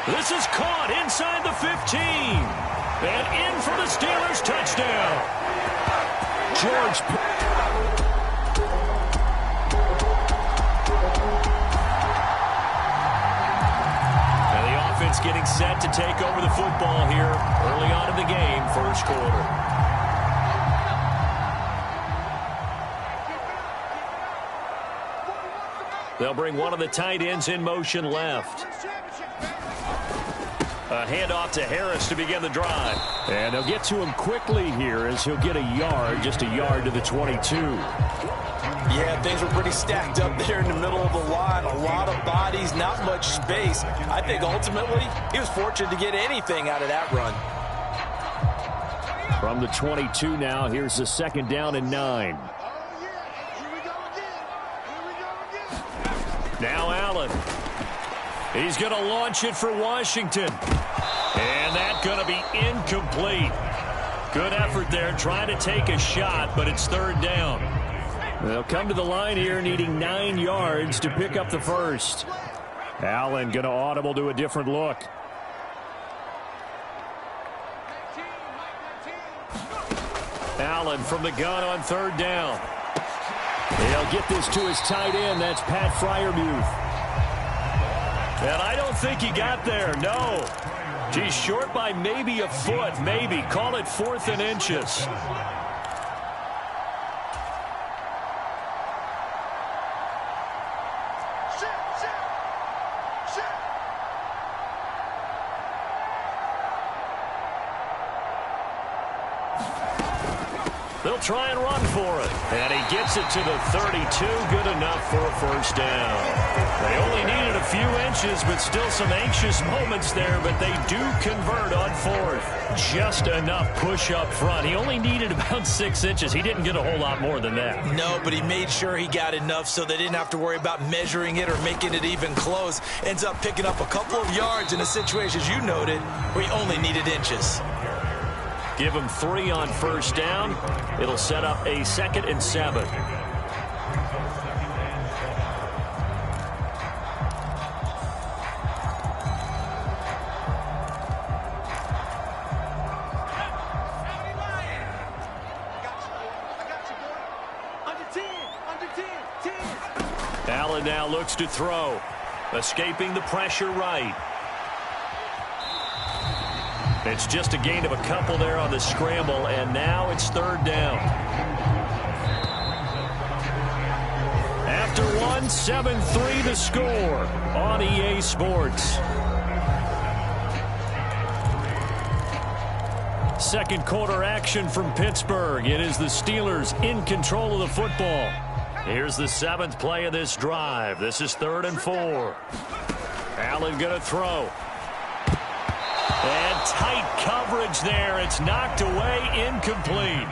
This is caught inside the 15. And in for the Steelers touchdown. George. And the offense getting set to take over the football here early on in the game, first quarter. They'll bring one of the tight ends in motion left. A handoff to Harris to begin the drive. And they'll get to him quickly here as he'll get a yard, just a yard to the 22. Yeah, things were pretty stacked up there in the middle of the line. A lot of bodies, not much space. I think ultimately he was fortunate to get anything out of that run. From the 22 now, here's the 2nd down and 9. Now Allen. He's going to launch it for Washington. And that's going to be incomplete. Good effort there trying to take a shot, but it's 3rd down. They'll come to the line here needing 9 yards to pick up the first. Allen going to audible to a different look. Allen from the gun on 3rd down. They'll get this to his tight end. That's Pat Freiermuth. And I don't think he got there, no. He's short by maybe a foot, maybe. Call it 4th and inches. They'll try and run for it. And he gets it to the 32. Good enough for a 1st down. They only needed a few inches, but still some anxious moments there. But they do convert on 4th. Just enough push up front. He only needed about 6 inches. He didn't get a whole lot more than that. No, but he made sure he got enough so they didn't have to worry about measuring it or making it even close. Ends up picking up a couple of yards in a situation, as you noted, where he only needed inches. Give him 3 on 1st down. It'll set up a 2nd and 7. Allen now looks to throw. Escaping the pressure right. It's just a gain of a couple there on the scramble, and now it's 3rd down. After one, 7-3 the score on EA Sports. 2nd quarter action from Pittsburgh. It is the Steelers in control of the football. Here's the 7th play of this drive. This is 3rd and 4. Allen going to throw. And tight coverage there. It's knocked away, incomplete.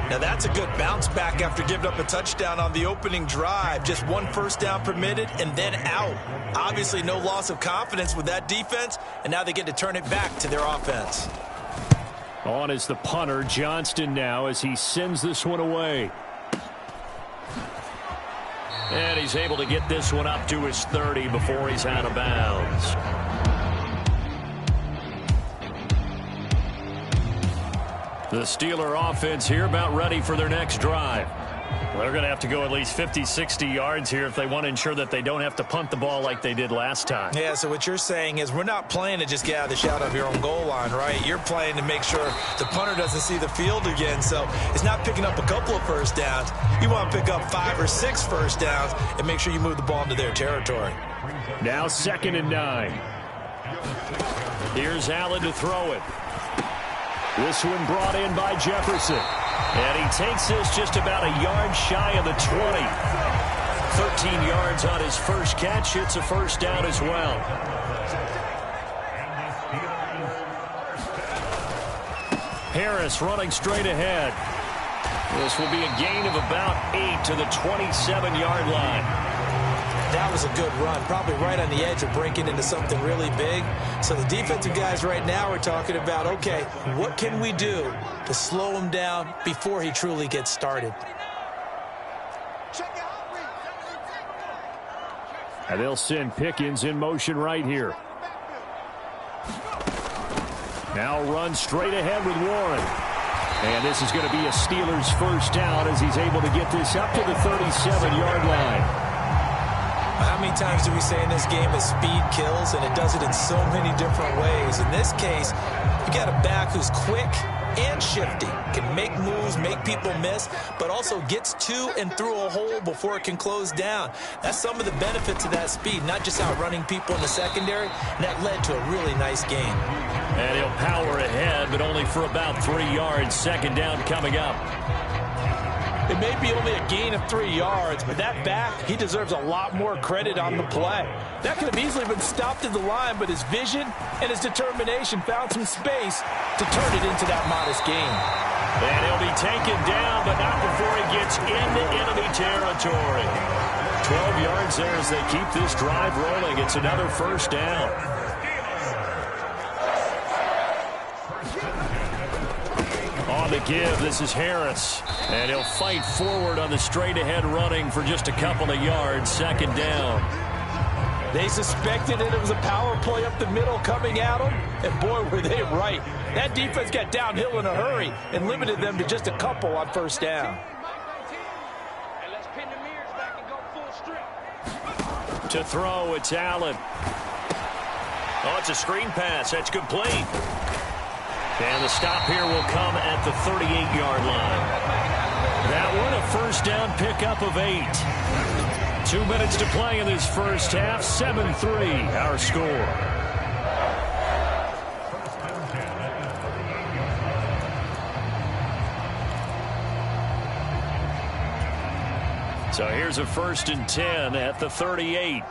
Now that's a good bounce back after giving up a touchdown on the opening drive. Just 1 1st down permitted and then out. Obviously no loss of confidence with that defense, and now they get to turn it back to their offense. On is the punter, Johnston now, as he sends this one away. And he's able to get this one up to his 30 before he's out of bounds. The Steeler offense here about ready for their next drive. Well, they're going to have to go at least 50, 60 yards here if they want to ensure that they don't have to punt the ball like they did last time. Yeah, so what you're saying is we're not playing to just get out of the shadow of your own goal line, right? You're playing to make sure the punter doesn't see the field again. So it's not picking up a couple of 1st downs. You want to pick up 5 or 6 1st downs and make sure you move the ball into their territory. Now 2nd and 9. Here's Allen to throw it. This one brought in by Jefferson. And he takes this just about a yard shy of the 20. 13 yards on his first catch. It's a 1st down as well. Harris running straight ahead. This will be a gain of about 8 to the 27-yard line. That was a good run, probably right on the edge of breaking into something really big. So the defensive guys right now are talking about, okay, what can we do to slow him down before he truly gets started? And they'll send Pickens in motion right here. Now run straight ahead with Warren. And this is going to be a Steelers 1st down as he's able to get this up to the 37-yard line. How many times do we say in this game that speed kills, and it does it in so many different ways? In this case, you got a back who's quick, and shifty. Can make moves, make people miss, but also gets to and through a hole before it can close down. That's some of the benefits of that speed, not just outrunning people in the secondary, and that led to a really nice game. And he'll power ahead, but only for about 3 yards. Second down coming up. It may be only a gain of 3 yards, but that back, he deserves a lot more credit on the play. That could have easily been stopped at the line, but his vision and his determination found some space to turn it into that modest gain. And he'll be taken down, but not before he gets into enemy territory. 12 yards there as they keep this drive rolling. It's another first down. On the give, this is Harris. And he'll fight forward on the straight-ahead running for just a couple of yards. Second down. They suspected it was a power play up the middle coming at them, and boy, were they right. That defense got downhill in a hurry and limited them to just a couple on first down. To throw, it's Allen. Oh, it's a screen pass. That's complete. And the stop here will come at the 38-yard line. That one, a first down pickup of 8. 2 minutes to play in this first half. 7-3, our score. So here's a 1st and 10 at the 38.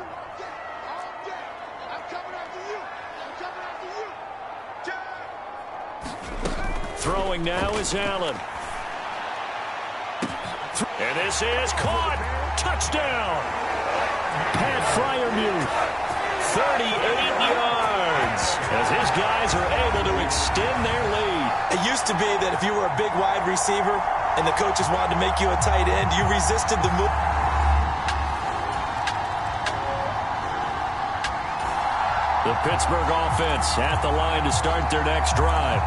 Throwing now is Allen. And this is caught. Touchdown. Pat Fryermuth. 38 yards as his guys are able to extend their lead. It used to be that if you were a big wide receiver and the coaches wanted to make you a tight end, you resisted the move. The Pittsburgh offense at the line to start their next drive.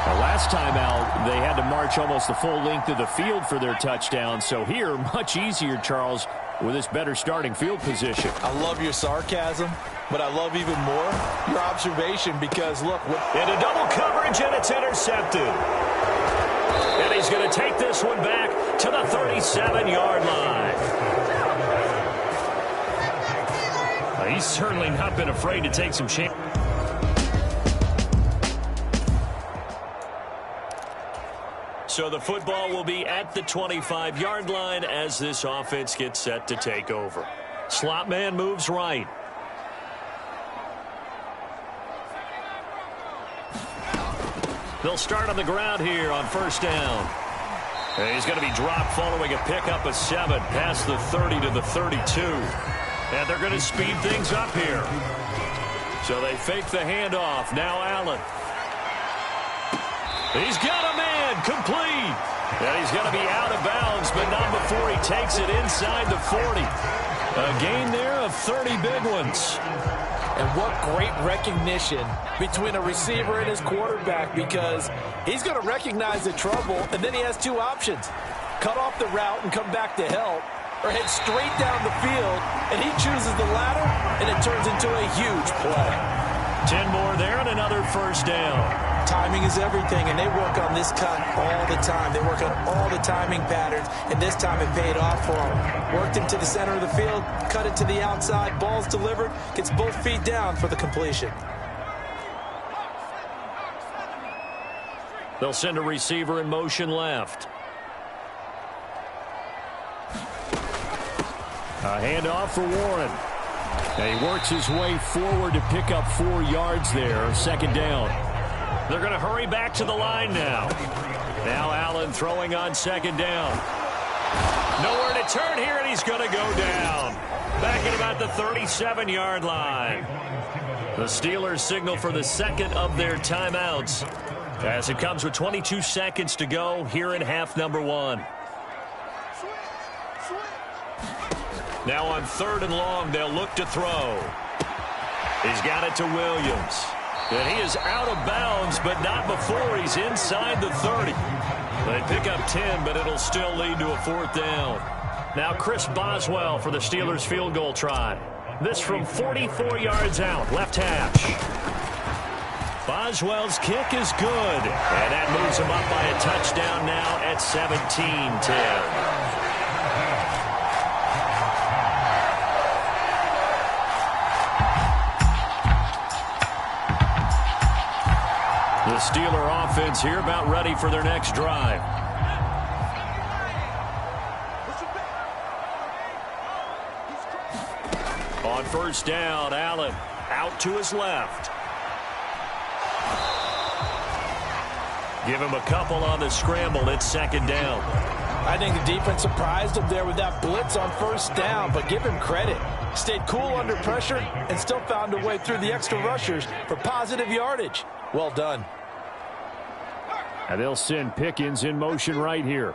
Now, last time out, they had to march almost the full length of the field for their touchdown. So here, much easier, Charles, with this better starting field position. I love your sarcasm, but I love even more your observation because, look. Into double coverage, and it's intercepted. And he's going to take this one back to the 37-yard line. He's certainly not been afraid to take some chances. So the football will be at the 25-yard line as this offense gets set to take over. Slot man moves right. They'll start on the ground here on first down. And he's going to be dropped following a pickup of 7 past the 30 to the 32. And they're going to speed things up here. So they fake the handoff. Now Allen. He's got a man complete. And he's going to be out of bounds, but not before he takes it inside the 40. A gain there of 30 big ones. And what great recognition between a receiver and his quarterback, because he's going to recognize the trouble, and then he has 2 options. Cut off the route and come back to help, or head straight down the field, and he chooses the latter, and it turns into a huge play. 10 more there and another first down. Timing is everything, and they work on this cut all the time. They work on all the timing patterns, and this time it paid off for them. Worked him to the center of the field, cut it to the outside, ball's delivered, gets both feet down for the completion. They'll send a receiver in motion left. A handoff for Warren. And he works his way forward to pick up 4 yards there. Second down. They're going to hurry back to the line now. Now Allen throwing on second down. Nowhere to turn here, and he's going to go down. Back at about the 37-yard line. The Steelers signal for the second of their timeouts as it comes with 22 seconds to go here in half number 1. Now on 3rd and long, they'll look to throw. He's got it to Williams. And he is out of bounds, but not before he's inside the 30. They pick up 10, but it'll still lead to a 4th down. Now Chris Boswell for the Steelers field goal try. This from 44 yards out, left hash. Boswell's kick is good, and that moves him up by a touchdown now at 17-10. The Steeler offense here about ready for their next drive. On first down, Allen out to his left. Give him a couple on the scramble. It's second down. I think the defense surprised him there with that blitz on first down, but give him credit. Stayed cool under pressure and still found a way through the extra rushers for positive yardage. Well done. And they'll send Pickens in motion right here.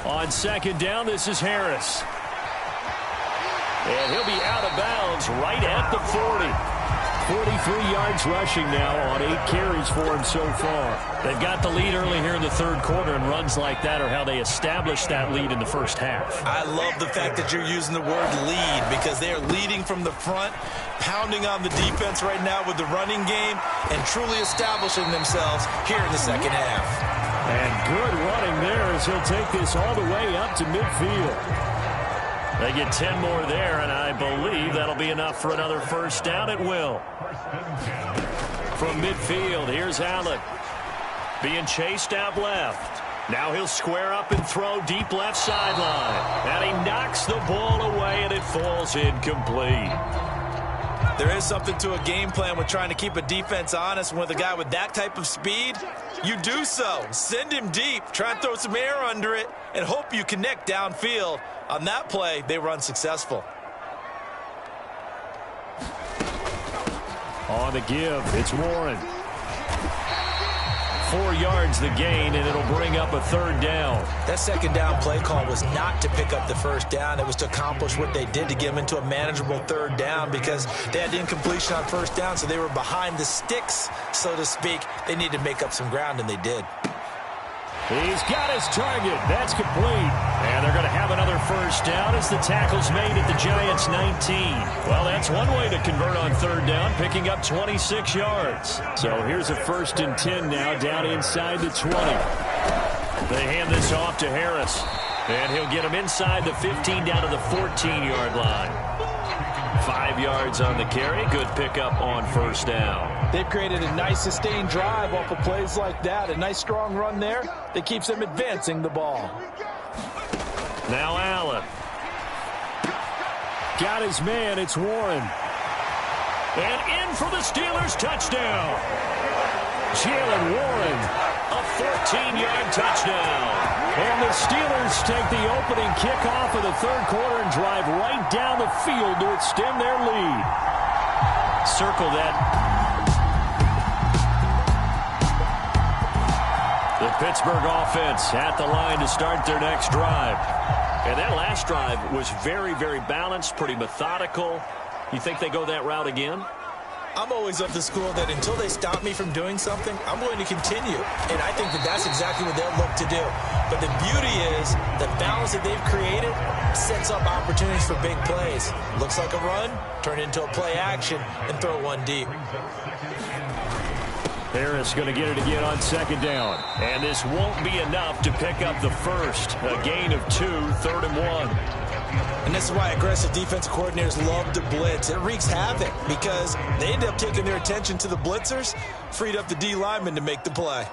On second down, this is Harris. And he'll be out of bounds right at the 40. 43 yards rushing now on 8 carries for him so far. They've got the lead early here in the third quarter, and runs like that are how they established that lead in the first half. I love the fact that you're using the word lead because they are leading from the front, pounding on the defense right now with the running game, and truly establishing themselves here in the second half. And good running there as he'll take this all the way up to midfield. They get 10 more there, and I believe that'll be enough for another first down. It will. From midfield, here's Allen. Being chased out left. Now he'll square up and throw deep left sideline. And he knocks the ball away, and it falls incomplete. There is something to a game plan with trying to keep a defense honest. With a guy with that type of speed, you do so. Send him deep, try and throw some air under it, and hope you connect downfield. On that play, they run successful. On the give, it's Warren. 4 yards the gain, and it'll bring up a third down. That second down play call was not to pick up the first down. It was to accomplish what they did to get them into a manageable third down because they had incompletion on first down, so they were behind the sticks, so to speak. They needed to make up some ground, and they did. He's got his target. That's complete. And they're going to have another first down as the tackle's made at the Giants' 19. Well, that's one way to convert on third down, picking up 26 yards. So here's a 1st and 10 now down inside the 20. They hand this off to Harris. And he'll get him inside the 15 down to the 14-yard line. 5 yards on the carry. Good pickup on first down. They've created a nice sustained drive off of plays like that. A nice strong run there that keeps them advancing the ball. Now Allen. Got his man. It's Warren. And in for the Steelers touchdown. Jalen Warren. A 14-yard touchdown. And the Steelers take the opening kickoff of the third quarter and drive right down the field to extend their lead. Circle that. The Pittsburgh offense at the line to start their next drive. And that last drive was very, very balanced, pretty methodical. You think they go that route again? I'm always of the school that until they stop me from doing something, I'm going to continue. And I think that that's exactly what they'll look to do. But the beauty is the balance that they've created sets up opportunities for big plays. Looks like a run, turn it into a play action, and throw one deep. Harris going to get it again on second down. And this won't be enough to pick up the first. A gain of 2, 3rd and 1. And this is why aggressive defensive coordinators love to blitz. It wreaks havoc because they end up taking their attention to the blitzers, freed up the D lineman to make the play.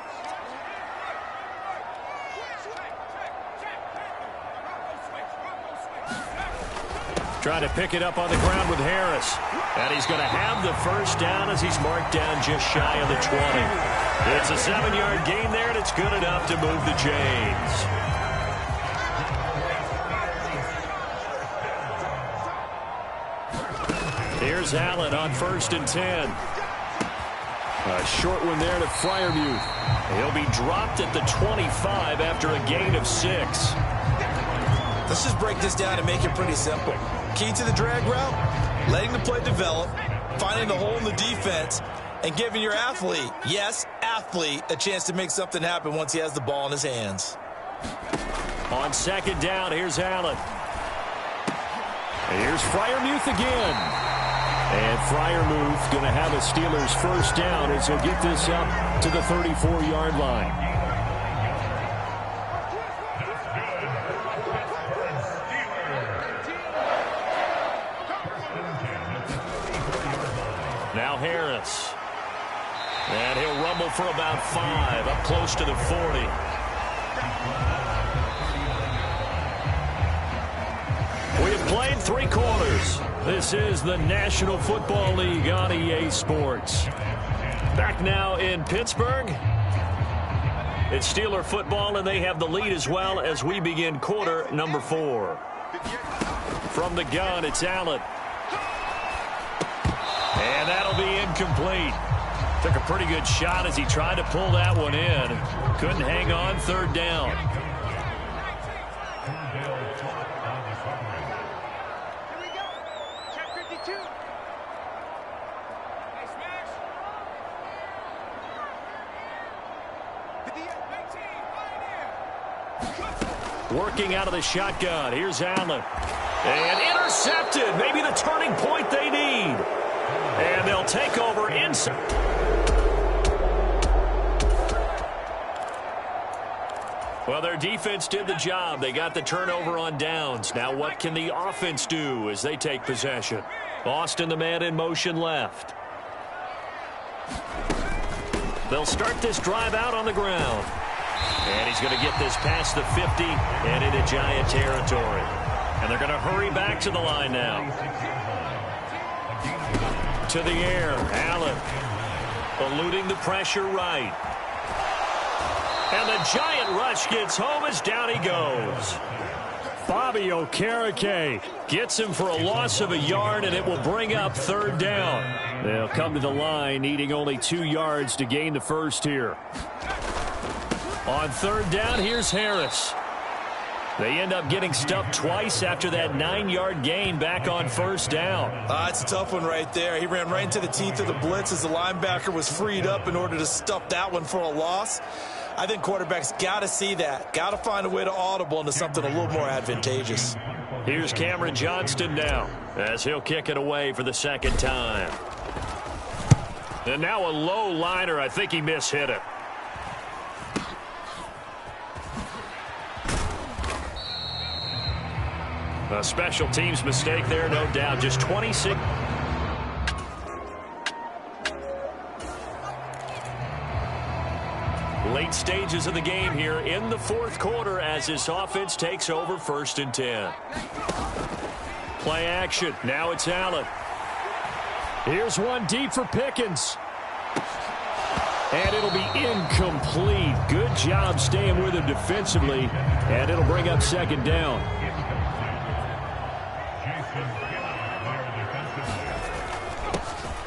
Trying to pick it up on the ground with Harris. And he's going to have the first down as he's marked down just shy of the 20. It's a 7-yard gain there, and it's good enough to move the chains. Here's Allen on 1st and 10. A short one there to Freiermuth. He'll be dropped at the 25 after a gain of 6. Let's just break this down and make it pretty simple. Key to the drag route, letting the play develop, finding the hole in the defense, and giving your athlete, yes, athlete, a chance to make something happen once he has the ball in his hands. On second down, here's Allen. Here's Freiermuth again. And Freiermuth going to have a Steelers first down as he'll get this up to the 34-yard line. Now Harris. And he'll rumble for about 5, up close to the 40. We have played 3 quarters. This is the National Football League on EA Sports. Back now in Pittsburgh. It's Steeler football, and they have the lead as well as we begin quarter number 4. From the gun, it's Allen. And that'll be incomplete. Took a pretty good shot as he tried to pull that one in. Couldn't hang on, 3rd down. Working out of the shotgun. Here's Allen. And intercepted. Maybe the turning point they need. And they'll take over inside. Well, their defense did the job. They got the turnover on downs. Now what can the offense do as they take possession? Austin, the man in motion left. They'll start this drive out on the ground. And he's going to get this past the 50 and into Giant territory. And they're going to hurry back to the line now. To the air, Allen. Eluding the pressure right. And the Giant rush gets home as down he goes. Bobby Okereke gets him for a loss of a yard, and it will bring up 3rd down. They'll come to the line, needing only 2 yards to gain the first here. On 3rd down, here's Harris. They end up getting stuffed twice after that 9-yard gain back on 1st down. It's a tough one right there. He ran right into the teeth of the blitz as the linebacker was freed up in order to stuff that one for a loss. I think quarterbacks got to see that. Got to find a way to audible into something a little more advantageous. Here's Cameron Johnston now as he'll kick it away for the 2nd time. And now a low liner. I think he mishit it. A special teams mistake there, no doubt. Just 26. Late stages of the game here in the 4th quarter as this offense takes over 1st and 10. Play action. Now it's Allen. Here's one deep for Pickens. And it'll be incomplete. Good job staying with him defensively. And it'll bring up 2nd down.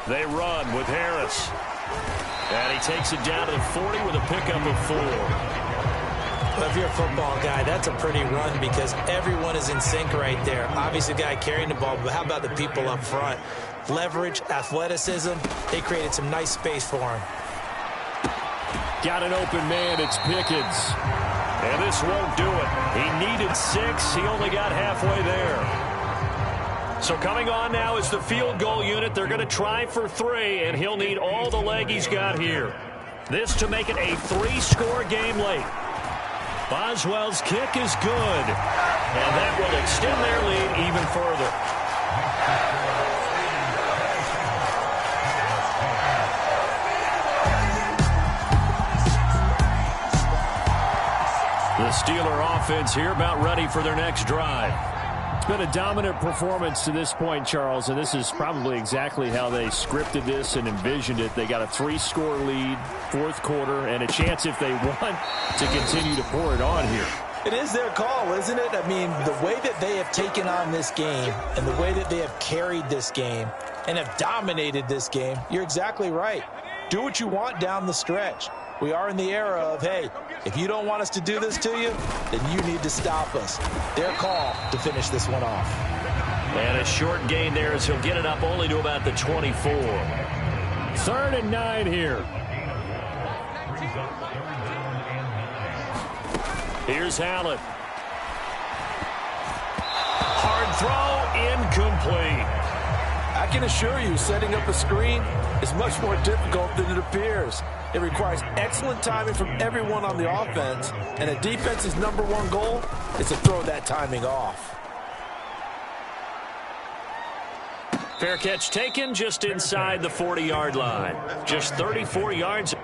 They run with Harris. And he takes it down to the 40 with a pickup of 4. Well, if you're a football guy, that's a pretty run because everyone is in sync right there. Obviously, the guy carrying the ball, but how about the people up front? Leverage, athleticism, they created some nice space for him. Got an open man, it's Pickens. And this won't do it. He needed 6, he only got halfway there. So coming on now is the field goal unit. They're going to try for 3, and he'll need all the leg he's got here. This to make it a 3-score game late. Boswell's kick is good, and that will extend their lead even further. The Steeler offense here about ready for their next drive. It's been a dominant performance to this point, Charles, and this is probably exactly how they scripted this and envisioned it. They got a 3-score lead, 4th quarter, and a chance if they want to continue to pour it on here. It is their call, isn't it? I mean, the way that they have taken on this game and the way that they have carried this game and have dominated this game, you're exactly right. Do what you want down the stretch. We are in the era of, hey, if you don't want us to do this to you, then you need to stop us. Their call to finish this one off. And a short gain there as he'll get it up only to about the 24. 3rd and 9 here. Here's Allen. Hard throw, incomplete. I can assure you, setting up a screen is much more difficult than it appears. It requires excellent timing from everyone on the offense, and a defense's #1 goal is to throw that timing off. Fair catch taken just inside the 40-yard line. Just 34 yards.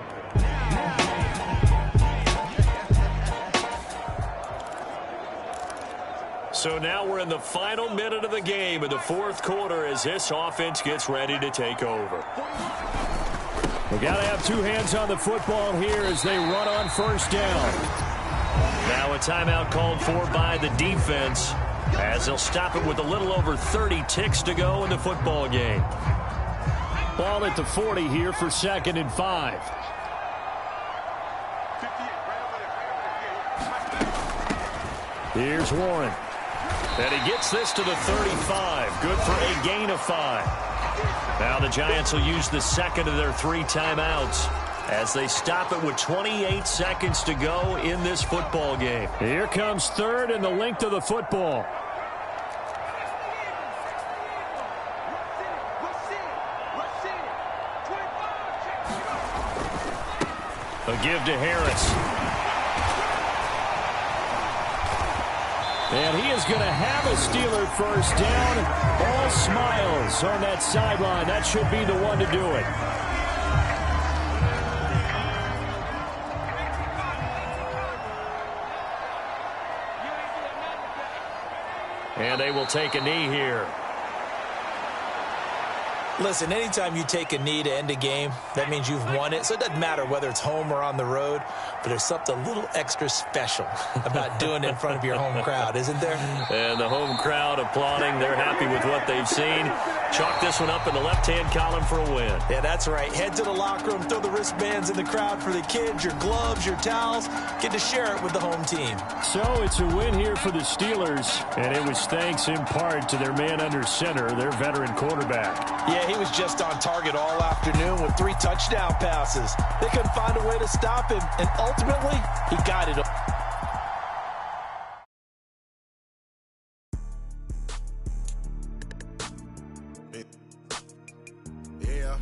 So now we're in the final minute of the game in the fourth quarter as this offense gets ready to take over. We got to have two hands on the football here as they run on first down. Now a timeout called for by the defense as they'll stop it with a little over 30 ticks to go in the football game. Ball at the 40 here for 2nd and 5. Here's Warren. And he gets this to the 35. Good for a gain of 5. Now the Giants will use the second of their 3 timeouts as they stop it with 28 seconds to go in this football game. Here comes 3rd and the length of the football. A give to Harris. And he is going to have a Steeler first down. All smiles on that sideline. That should be the one to do it. And they will take a knee here. Listen, anytime you take a knee to end a game, that means you've won it. So it doesn't matter whether it's home or on the road, but there's something a little extra special about doing it in front of your home crowd, isn't there? And the home crowd applauding. They're happy with what they've seen. Chalk this one up in the left-hand column for a win. Yeah, that's right. Head to the locker room, throw the wristbands in the crowd for the kids, your gloves, your towels. Get to share it with the home team. So it's a win here for the Steelers, and it was thanks in part to their man under center, their veteran quarterback. Yeah, he was just on target all afternoon with 3 touchdown passes. They couldn't find a way to stop him, and ultimately, he got it. Yeah.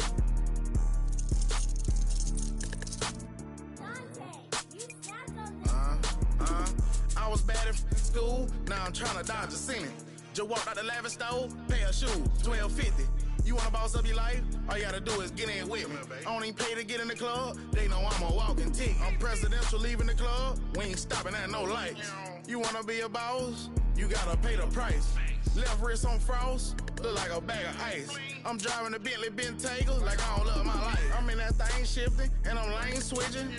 I was bad at school, now I'm trying to dodge a Senate. Just walked out the lavish store, pair of shoes, $12.50. You want to boss up your life? All you got to do is get in with me. I don't even pay to get in the club. They know I'm a walking tick. I'm presidential leaving the club. We ain't stopping at no lights. You want to be a boss? You got to pay the price. Left wrist on frost, look like a bag of ice. I'm driving a Bentley Bentayga like I don't love my life. I'm in that thing shifting, and I'm lane switching.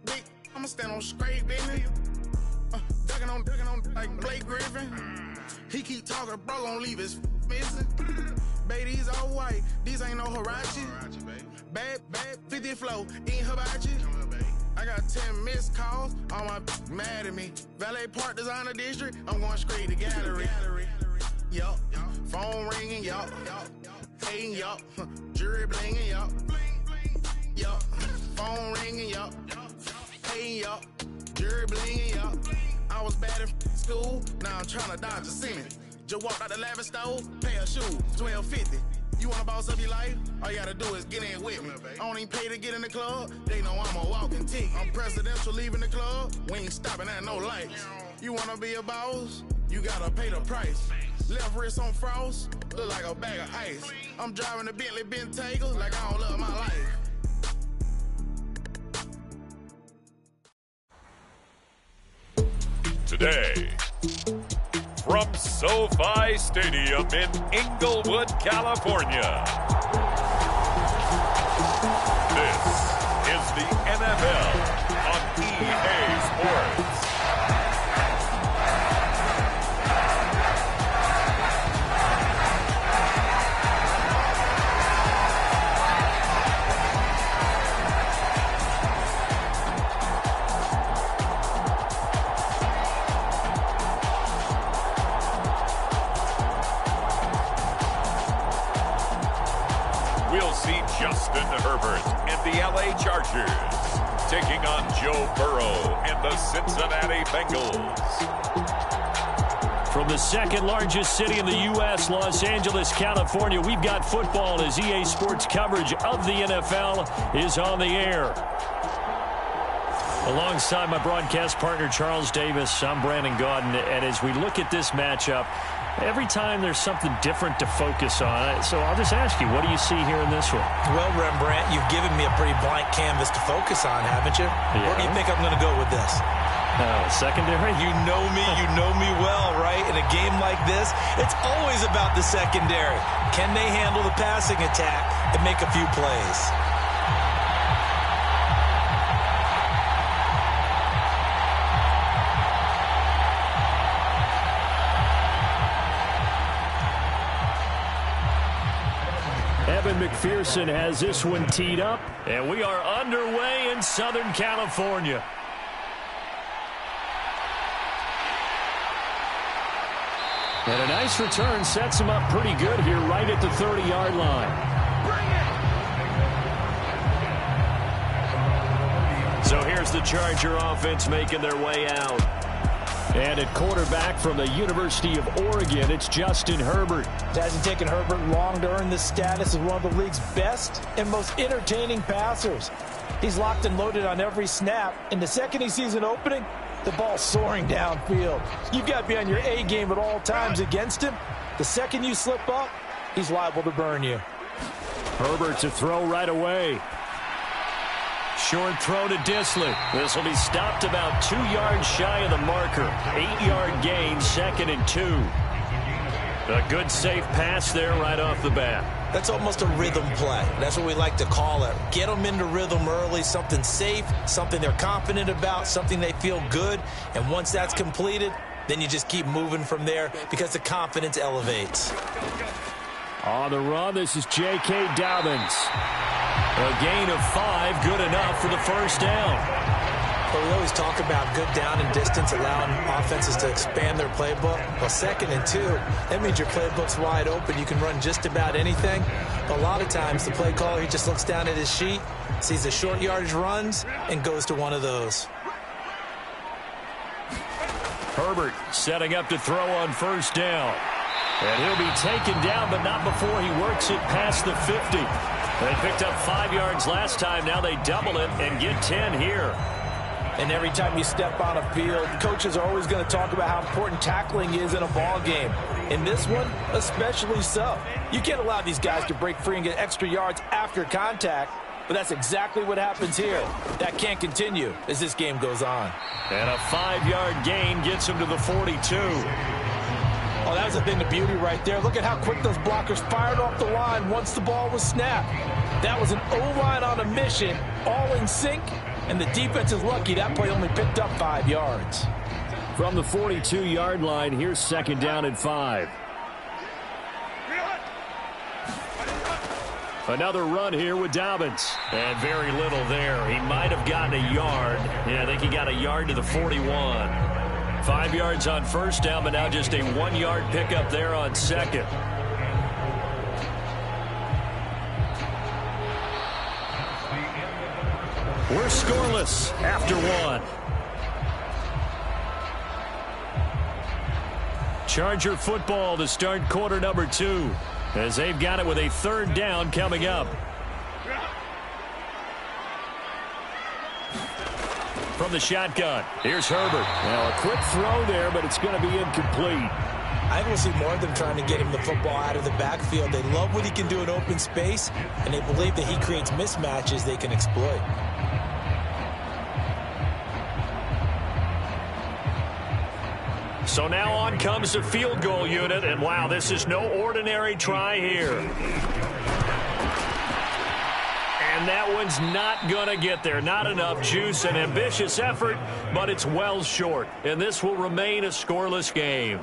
Big, I'ma stand on straight business. Ducking on like Blake Griffin. He keep talking, bro, gon' leave his missing. Baby, these all white, these ain't no Hirachi. Bad, 50 flow, ain't hibachi. I got 10 missed calls, all my mad at me. Valet Park Designer District, I'm going straight to gallery. Yup, phone ringing, yup. Hating, yup. Jury blinging, yup. Yup, phone ringing, yup. Hating, yup. Jury blinging, yup. I was bad in school, now I'm trying to dodge a Senate. Just walked out the lavish store, pair of shoes, $12.50. You want to boss up your life? All you got to do is get in with me. I don't even pay to get in the club. They know I'm a walking tick. I'm presidential leaving the club. We ain't stopping at no lights. You want to be a boss? You got to pay the price. Left wrist on frost, look like a bag of ice. I'm driving a Bentley Bentayga like I don't love my life. Today, from SoFi Stadium in Inglewood, California, this is the NFL on EA Sports. Justin Herbert and the LA Chargers taking on Joe Burrow and the Cincinnati Bengals. From the second largest city in the U.S., Los Angeles, California, we've got football as EA Sports coverage of the NFL is on the air. Alongside my broadcast partner, Charles Davis, I'm Brandon Gaudin, and as we look at this matchup, every time there's something different to focus on. So I'll just ask you, what do you see here in this one? Well, Rembrandt, you've given me a pretty blank canvas to focus on, haven't you? Yeah. Where do you think I'm going to go with this? Secondary? You know me well, right? In a game like this, it's always about the secondary. Can they handle the passing attack and make a few plays? Evan McPherson has this one teed up, and we are underway in Southern California. And a nice return sets him up pretty good here right at the 30-yard line. So here's the Charger offense making their way out. And at quarterback from the University of Oregon, it's Justin Herbert. It hasn't taken Herbert long to earn this status as one of the league's best and most entertaining passers. He's locked and loaded on every snap, and the second he sees an opening, the ball's soaring downfield. You've got to be on your A game at all times against him. The second you slip up, he's liable to burn you. Herbert to throw right away. Short throw to Disley. This will be stopped about 2 yards shy of the marker. 8-yard gain, 2nd and 2. A good safe pass there right off the bat. That's almost a rhythm play. That's what we like to call it. Get them into rhythm early, something safe, something they're confident about, something they feel good. And once that's completed, then you just keep moving from there because the confidence elevates. On the run, this is J.K. Dobbins. A gain of 5, good enough for the first down. But we always talk about good down and distance, allowing offenses to expand their playbook. Well, 2nd and 2, that means your playbook's wide open. You can run just about anything. But a lot of times, the play caller, he just looks down at his sheet, sees the short yardage runs, and goes to one of those. Herbert setting up to throw on first down. And he'll be taken down, but not before he works it past the 50. They picked up 5 yards last time. Now they double it and get 10 here. And every time you step on a field, coaches are always going to talk about how important tackling is in a ball game. In this one, especially so. You can't allow these guys to break free and get extra yards after contact, but that's exactly what happens here. That can't continue as this game goes on. And a 5-yard gain gets him to the 42. Oh, that was a thing of beauty right there. Look at how quick those blockers fired off the line once the ball was snapped. That was an O-line on a mission, all in sync, and the defense is lucky that play only picked up 5 yards. From the 42-yard line, here's 2nd down and 5. Another run here with Dobbins. And very little there. He might have gotten a yard. Yeah, I think he got a yard to the 41. 5 yards on first down, but now just a 1-yard pickup there on 2nd. We're scoreless after 1. Charger football to start quarter number 2, as they've got it with a 3rd down coming up. From the shotgun, here's Herbert. Now a quick throw there, but it's going to be incomplete. I think we'll see more of them trying to get him the football out of the backfield. They love what he can do in open space, and they believe that he creates mismatches they can exploit. So now on comes the field goal unit, and wow, this is no ordinary try here. And that one's not going to get there. Not enough juice. An ambitious effort, but it's well short. And this will remain a scoreless game.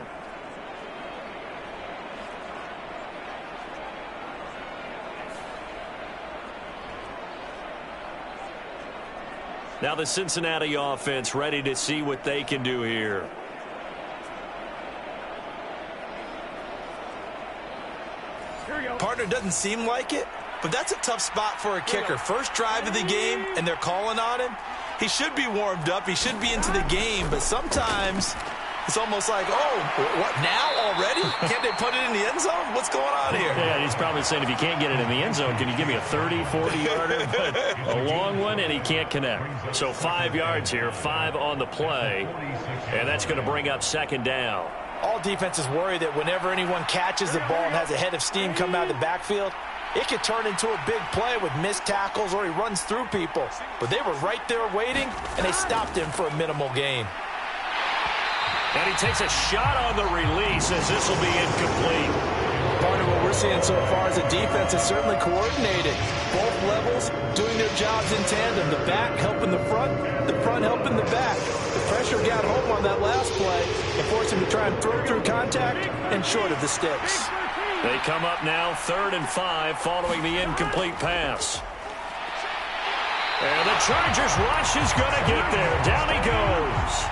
Now the Cincinnati offense ready to see what they can do here. Partner, doesn't seem like it, but that's a tough spot for a kicker. First drive of the game, and they're calling on him. He should be warmed up. He should be into the game, but sometimes It's almost like, oh, what, now already? Can't they put it in the end zone? What's going on here? Yeah, he's probably saying, if you can't get it in the end zone, can you give me a 30, 40-yarder? But a long one, and he can't connect. So 5 yards here, 5 on the play, and that's going to bring up second down. All defenses worry that whenever anyone catches the ball and has a head of steam come out of the backfield, it could turn into a big play with missed tackles or he runs through people. But they were right there waiting, and they stopped him for a minimal gain. And he takes a shot on the release as this will be incomplete. Part of what we're seeing so far is the defense is certainly coordinated. Both levels doing their jobs in tandem. The back helping the front helping the back. The pressure got home on that last play and forced him to try and throw through contact and short of the sticks. They come up now 3rd and 5 following the incomplete pass. And the Chargers rush is going to get there. Down he goes.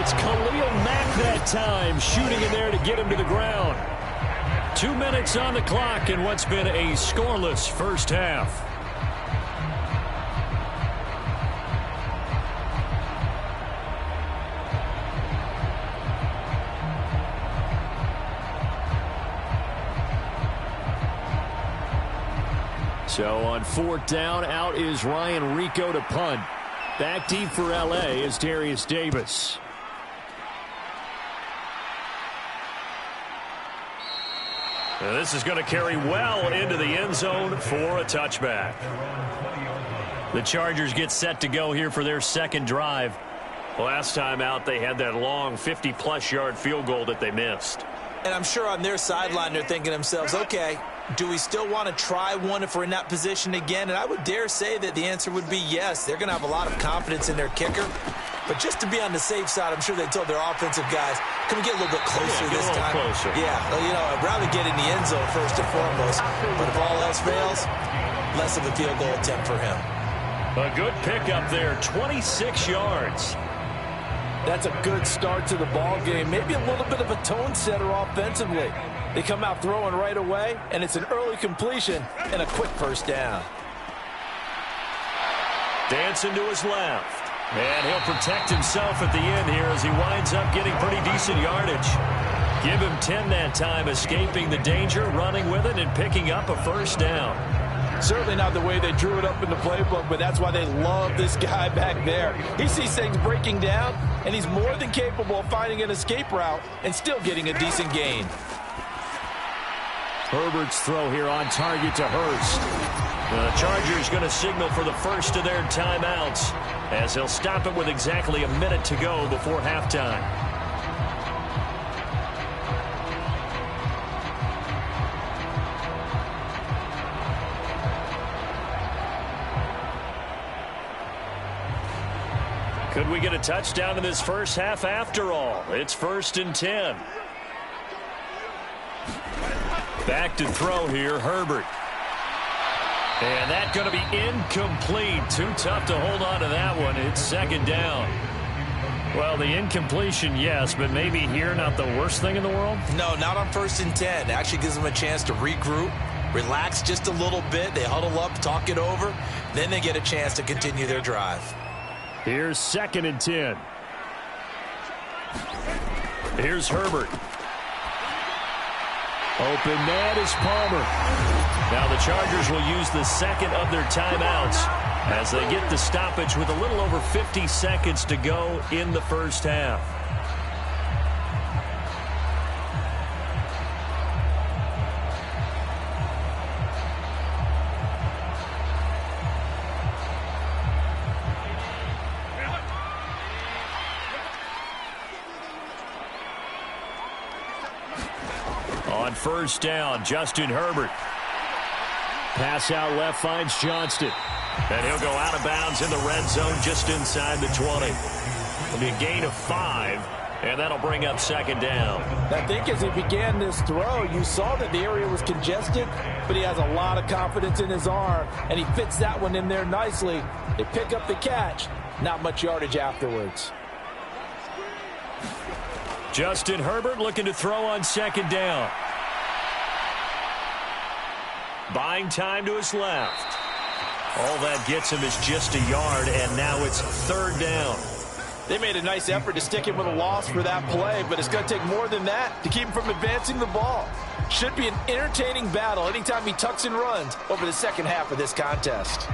It's Khalil Mack that time, shooting in there to get him to the ground. 2 minutes on the clock in what's been a scoreless first half. So on 4th down, out is Ryan Rico to punt. Back deep for L.A. is Darius Davis. This is going to carry well into the end zone for a touchback. The Chargers get set to go here for their second drive. Last time out, they had that long 50-plus yard field goal that they missed. And I'm sure on their sideline they're thinking to themselves, okay, do we still want to try one if we're in that position again? And I would dare say that the answer would be yes. They're going to have a lot of confidence in their kicker. But just to be on the safe side, I'm sure they told their offensive guys, can we get a little bit closer this time? Closer. Yeah, you know, I'd rather get in the end zone first and foremost. But if all else fails, less of a field goal attempt for him. A good pickup there, 26 yards. That's a good start to the ball game. Maybe a little bit of a tone setter offensively. They come out throwing right away, and it's an early completion and a quick first down. Dancing to his left. And he'll protect himself at the end here as he winds up getting pretty decent yardage. Give him 10 that time, escaping the danger, running with it, and picking up a first down. Certainly not the way they drew it up in the playbook, but that's why they love this guy back there. He sees things breaking down, and he's more than capable of finding an escape route and still getting a decent gain. Herbert's throw here on target to Hurst. The Chargers going to signal for the first of their timeouts as he'll stop it with exactly a minute to go before halftime. Could we get a touchdown in this first half after all? It's 1st and 10. Back to throw here, Herbert. And that's going to be incomplete. Too tough to hold on to that one. It's second down. Well, the incompletion, yes, but maybe here not the worst thing in the world? No, not on 1st and 10. Actually gives them a chance to regroup, relax just a little bit. They huddle up, talk it over. Then they get a chance to continue their drive. Here's 2nd and 10. Here's Herbert. Open man is Palmer. Now the Chargers will use the second of their timeouts as they get the stoppage with a little over 50 seconds to go in the first half. On first down, Justin Herbert. Pass out left finds Johnston. And he'll go out of bounds in the red zone just inside the 20. It'll be a gain of 5, and that'll bring up second down. I think as he began this throw, you saw that the area was congested, but he has a lot of confidence in his arm, and he fits that one in there nicely. They pick up the catch. Not much yardage afterwards. Justin Herbert looking to throw on second down. Buying time to his left. All that gets him is just a yard, and now it's third down. They made a nice effort to stick him with a loss for that play, but it's going to take more than that to keep him from advancing the ball. Should be an entertaining battle anytime he tucks and runs over the second half of this contest.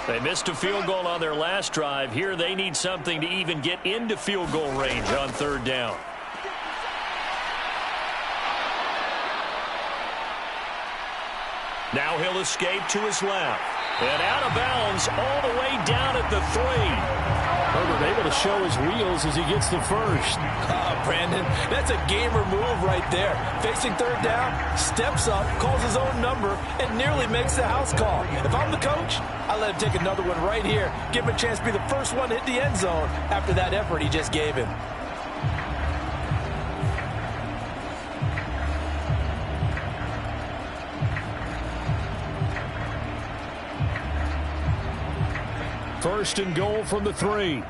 They missed a field goal on their last drive. Here they need something to even get into field goal range on third down. Now he'll escape to his left. And out of bounds all the way down at the 3. Herbert able to show his wheels as he gets the first. Brandon, that's a gamer move right there. Facing third down, steps up, calls his own number, and nearly makes the house call. If I'm the coach, I let him take another one right here. Give him a chance to be the first one to hit the end zone after that effort he just gave him. First and goal from the 3.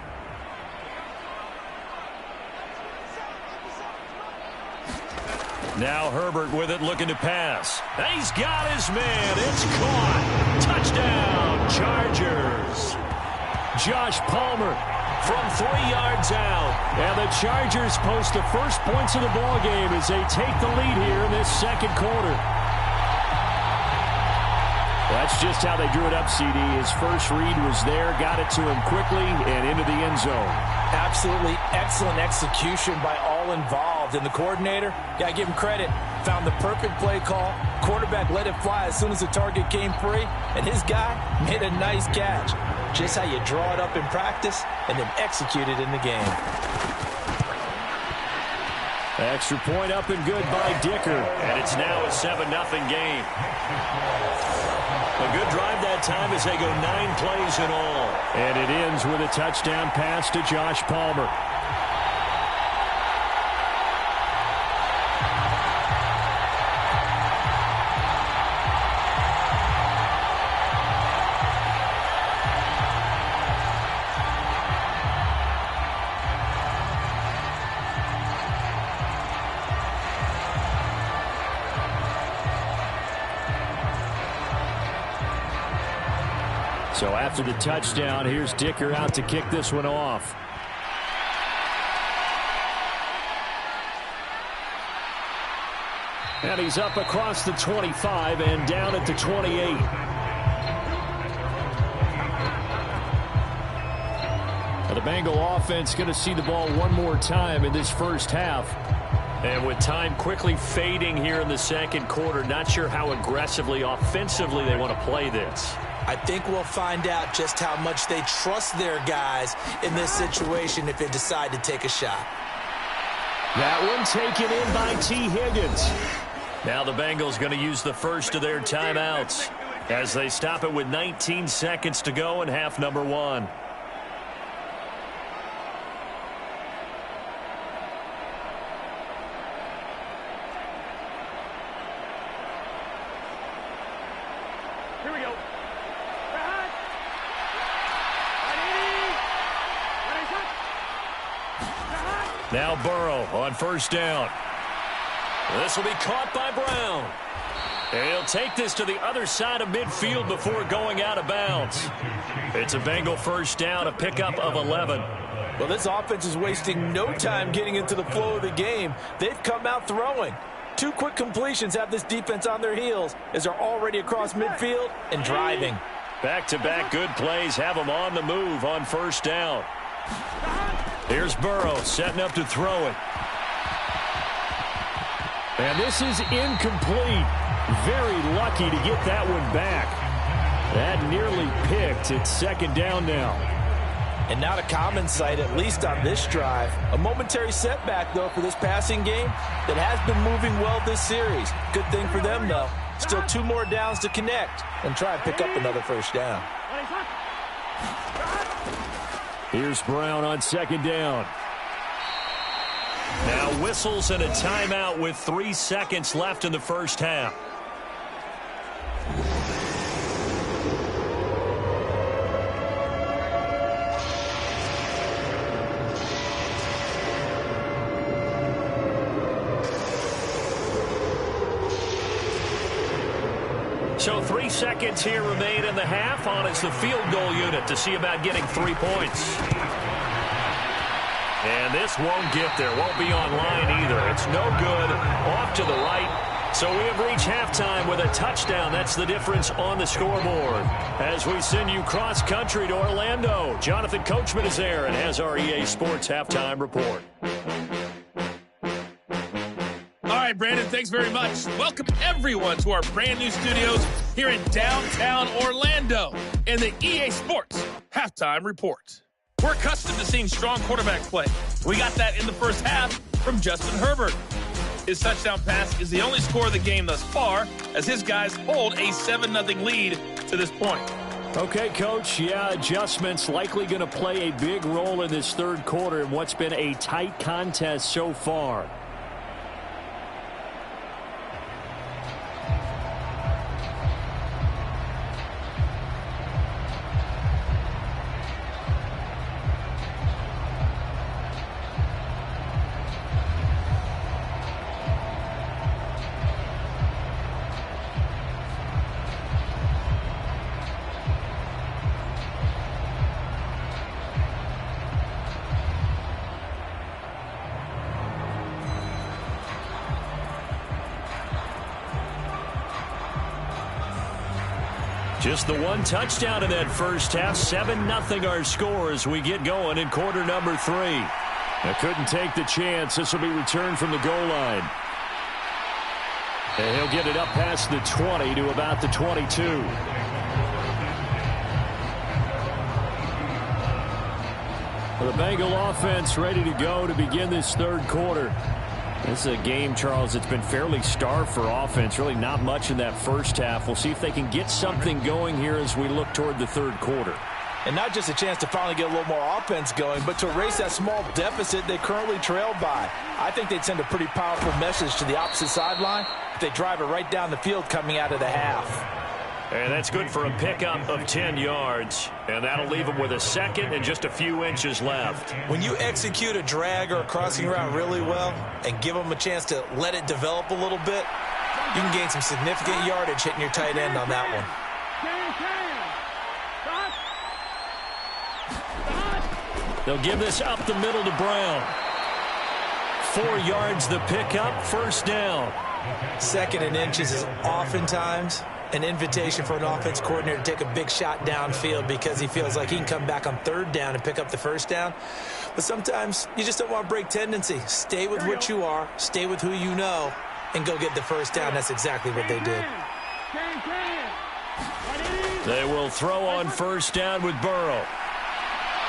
Now Herbert with it, looking to pass. He's got his man. It's caught. Touchdown, Chargers. Josh Palmer from 3 yards out. And the Chargers post the first points of the ball game as they take the lead here in this second quarter. That's just how they drew it up, CD. His first read was there, got it to him quickly, and into the end zone. Absolutely excellent execution by all involved. And the coordinator, got to give him credit, found the perfect play call. Quarterback let it fly as soon as the target came free, and his guy made a nice catch. Just how you draw it up in practice and then execute it in the game. Extra point up and good by Dicker. And it's now a 7-0 game. A good drive that time as they go 9 plays in all. And it ends with a touchdown pass to Josh Palmer. So after the touchdown, here's Dicker out to kick this one off. And he's up across the 25 and down at the 28. The Bengal offense going to see the ball one more time in this first half. And with time quickly fading here in the second quarter, not sure how aggressively, offensively they want to play this. I think we'll find out just how much they trust their guys in this situation if they decide to take a shot. That one taken in by T. Higgins. Now the Bengals going to use the first of their timeouts as they stop it with 19 seconds to go in half number 1. Here we go. Now Burrow on first down. This will be caught by Brown. And he'll take this to the other side of midfield before going out of bounds. It's a Bengal first down, a pickup of 11. Well, this offense is wasting no time getting into the flow of the game. They've come out throwing. 2 quick completions have this defense on their heels as they're already across midfield and driving. Back-to-back good plays have them on the move on first down. Here's Burrow setting up to throw it. And this is incomplete. Very lucky to get that one back. That nearly picked. It's second down now. And not a common sight, at least on this drive. A momentary setback, though, for this passing game that has been moving well this series. Good thing for them, though. Still 2 more downs to connect and try and pick up another first down. Here's Brown on second down. Now whistles and a timeout with 3 seconds left in the first half. So 3 seconds here remain in the half. On it's the field goal unit to see about getting 3 points. And this won't get there. Won't be online either. It's no good. Off to the right. So we have reached halftime with a touchdown. That's the difference on the scoreboard. As we send you cross-country to Orlando, Jonathan Coachman is there and has our EA Sports halftime report. All right, Brandon, thanks very much. Welcome, everyone, to our brand-new studios here in downtown Orlando in the EA Sports halftime report. We're accustomed to seeing strong quarterback play. We got that in the first half from Justin Herbert. His touchdown pass is the only score of the game thus far, as his guys hold a 7-0 lead to this point. Okay, Coach. Yeah, adjustments likely going to play a big role in this third quarter in what's been a tight contest so far. Just the one touchdown in that first half. 7-0 our score as we get going in quarter number 3. They couldn't take the chance. This will be returned from the goal line. And he'll get it up past the 20 to about the 22. Well, the Bengal offense ready to go to begin this third quarter. This is a game, Charles, that's been fairly starved for offense. Really not much in that first half. We'll see if they can get something going here as we look toward the third quarter. And not just a chance to finally get a little more offense going, but to erase that small deficit they currently trailed by. I think they'd send a pretty powerful message to the opposite sideline if they drive it right down the field coming out of the half. And that's good for a pickup of 10 yards. And that'll leave them with a second and just a few inches left. When you execute a drag or a crossing route really well and give them a chance to let it develop a little bit, you can gain some significant yardage hitting your tight end on that one. They'll give this up the middle to Brown. 4 yards the pickup, first down. Second and inches is oftentimes an invitation for an offense coordinator to take a big shot downfield because he feels like he can come back on third down and pick up the first down. But sometimes you just don't want to break tendency. Stay with what you are, stay with who you know, and go get the first down. That's exactly what they did. They will throw on first down with Burrow.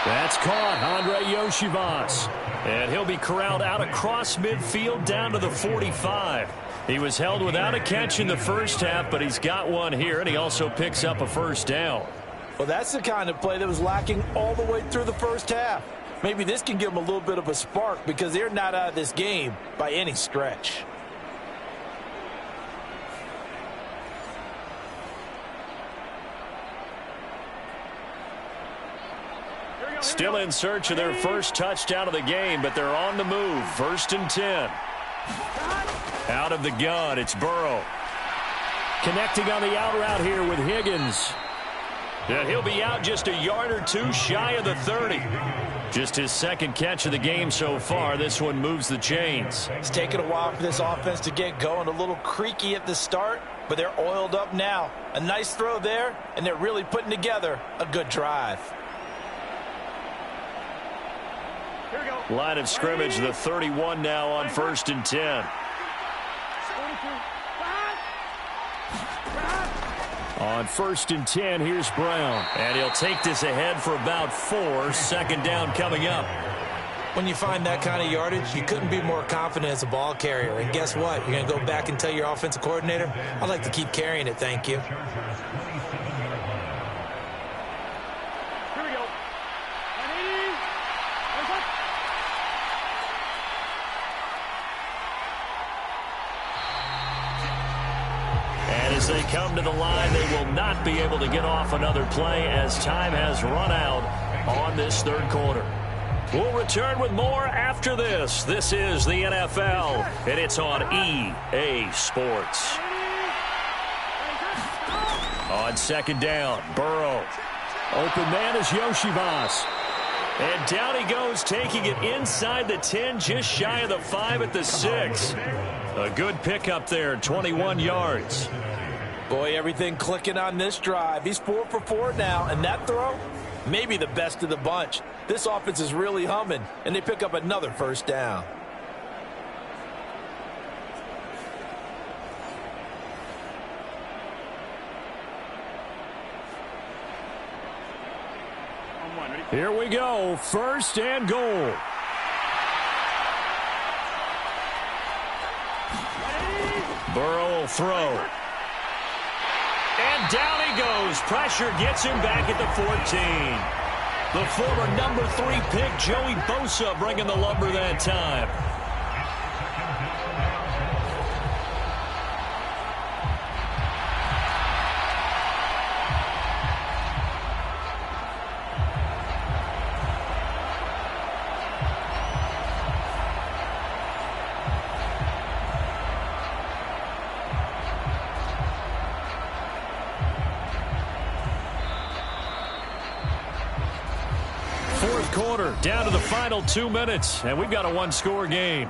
That's caught, Andre Yoshivas. And he'll be corralled out across midfield down to the 45. He was held without a catch in the first half, but he's got one here, and he also picks up a first down. Well, that's the kind of play that was lacking all the way through the first half. Maybe this can give them a little bit of a spark because they're not out of this game by any stretch. Still in search of their first touchdown of the game, but they're on the move. 1st and 10. Out of the gun, it's Burrow. Connecting on the out route here with Higgins. And he'll be out just a yard or two shy of the 30. Just his second catch of the game so far. This one moves the chains. It's taken a while for this offense to get going. A little creaky at the start, but they're oiled up now. A nice throw there, and they're really putting together a good drive. Line of scrimmage, the 31 now on 1st and 10. On 1st and 10, here's Brown. And he'll take this ahead for about 4. Second down coming up. When you find that kind of yardage, you couldn't be more confident as a ball carrier. And guess what? You're going to go back and tell your offensive coordinator, I'd like to keep carrying it, thank you. As they come to the line, they will not be able to get off another play as time has run out on this third quarter. We'll return with more after this. This is the NFL, and it's on EA Sports. On second down, Burrow. Open man is Yoshivas. And down he goes, taking it inside the 10, just shy of the 5 at the 6. A good pickup there, 21 yards. Boy, everything clicking on this drive. He's 4 for 4 now, and that throw, maybe the best of the bunch. This offense is really humming, and they pick up another first down. Here we go, first and goal. Burrow will throw. And down he goes. Pressure gets him back at the 14. The former number 3 pick, Joey Bosa, bringing the lumber that time. Quarter, down to the final 2 minutes, and we've got a one-score game.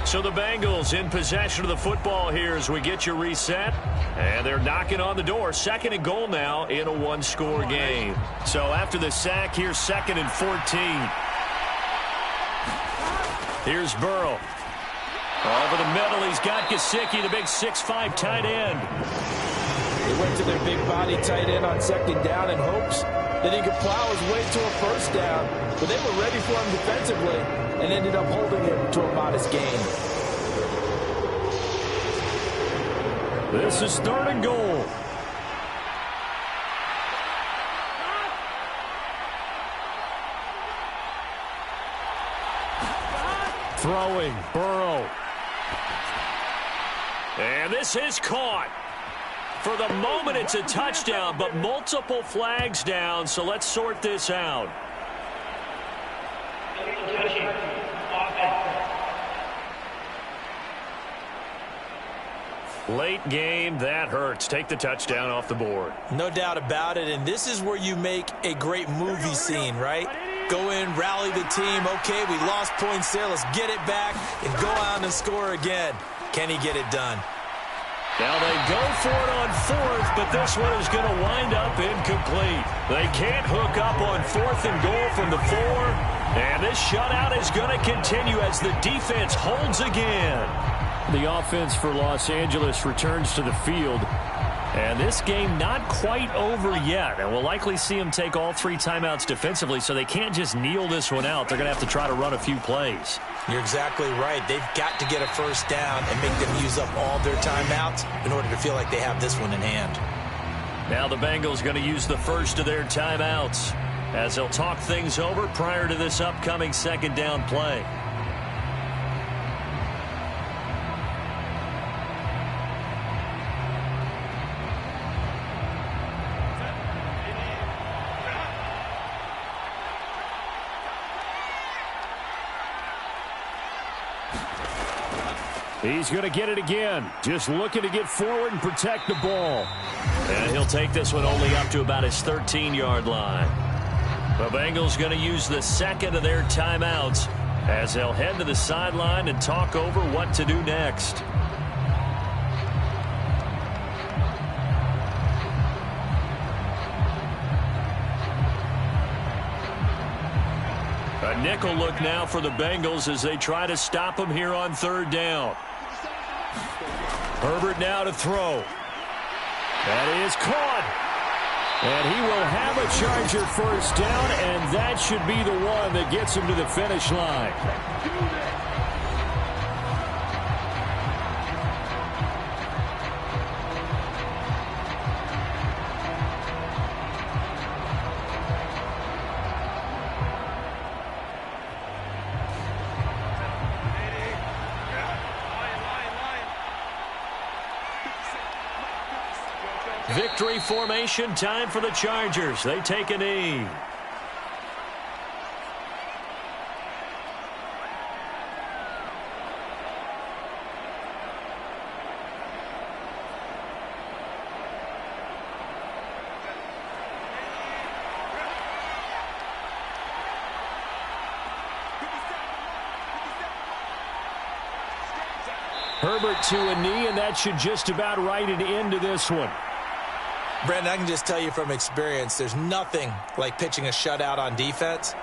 So the Bengals in possession of the football here as we get you reset, and they're knocking on the door. Second and goal now in a one-score game. So after the sack, here's second and 14. Here's Burrow. Over the middle, he's got Gesicki, the big 6'5" tight end. They went to their big body tight end on second down in hopes that he could plow his way to a first down, but they were ready for him defensively and ended up holding him to a modest gain. This is third and goal. Throwing, Burrow. And this is caught. For the moment, it's a touchdown, but multiple flags down, so let's sort this out. Late game, that hurts. Take the touchdown off the board. No doubt about it, and this is where you make a great movie scene, right? Go in, rally the team. Okay, we lost points there. Let's get it back and go out and score again. Can he get it done? Now they go for it on fourth, but this one is going to wind up incomplete. They can't hook up on fourth and goal from the 4, and this shutout is going to continue as the defense holds again. The offense for Los Angeles returns to the field, and this game not quite over yet, and we'll likely see them take all 3 timeouts defensively, so they can't just kneel this one out. They're going to have to try to run a few plays. You're exactly right. They've got to get a first down and make them use up all their timeouts in order to feel like they have this one in hand. Now the Bengals going to use the first of their timeouts as they'll talk things over prior to this upcoming second down play. He's going to get it again. Just looking to get forward and protect the ball. And he'll take this one only up to about his 13-yard line. The Bengals going to use the second of their timeouts as they'll head to the sideline and talk over what to do next. A nickel look now for the Bengals as they try to stop him here on third down. Herbert now to throw. That is caught. And he will have a Charger first down, and that should be the one that gets him to the finish line. Victory formation time for the Chargers. They take a knee. Herbert to a knee, and that should just about write it into this one. Brandon, I can just tell you from experience, there's nothing like pitching a shutout on defense,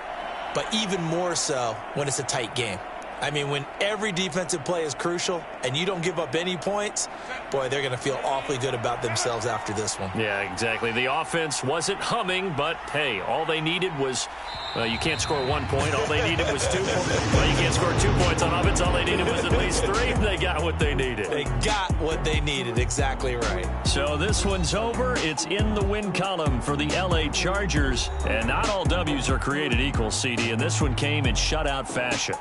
but even more so when it's a tight game. I mean, when every defensive play is crucial and you don't give up any points, boy, they're going to feel awfully good about themselves after this one. Yeah, exactly. The offense wasn't humming, but, hey, all they needed was, well, you can't score 1 point. All they needed was 2 points. Well, you can't score 2 points on offense. All they needed was at least 3. They got what they needed. They got what they needed. Exactly right. So this one's over. It's in the win column for the L.A. Chargers. And not all W's are created equal, CD, and this one came in shutout fashion.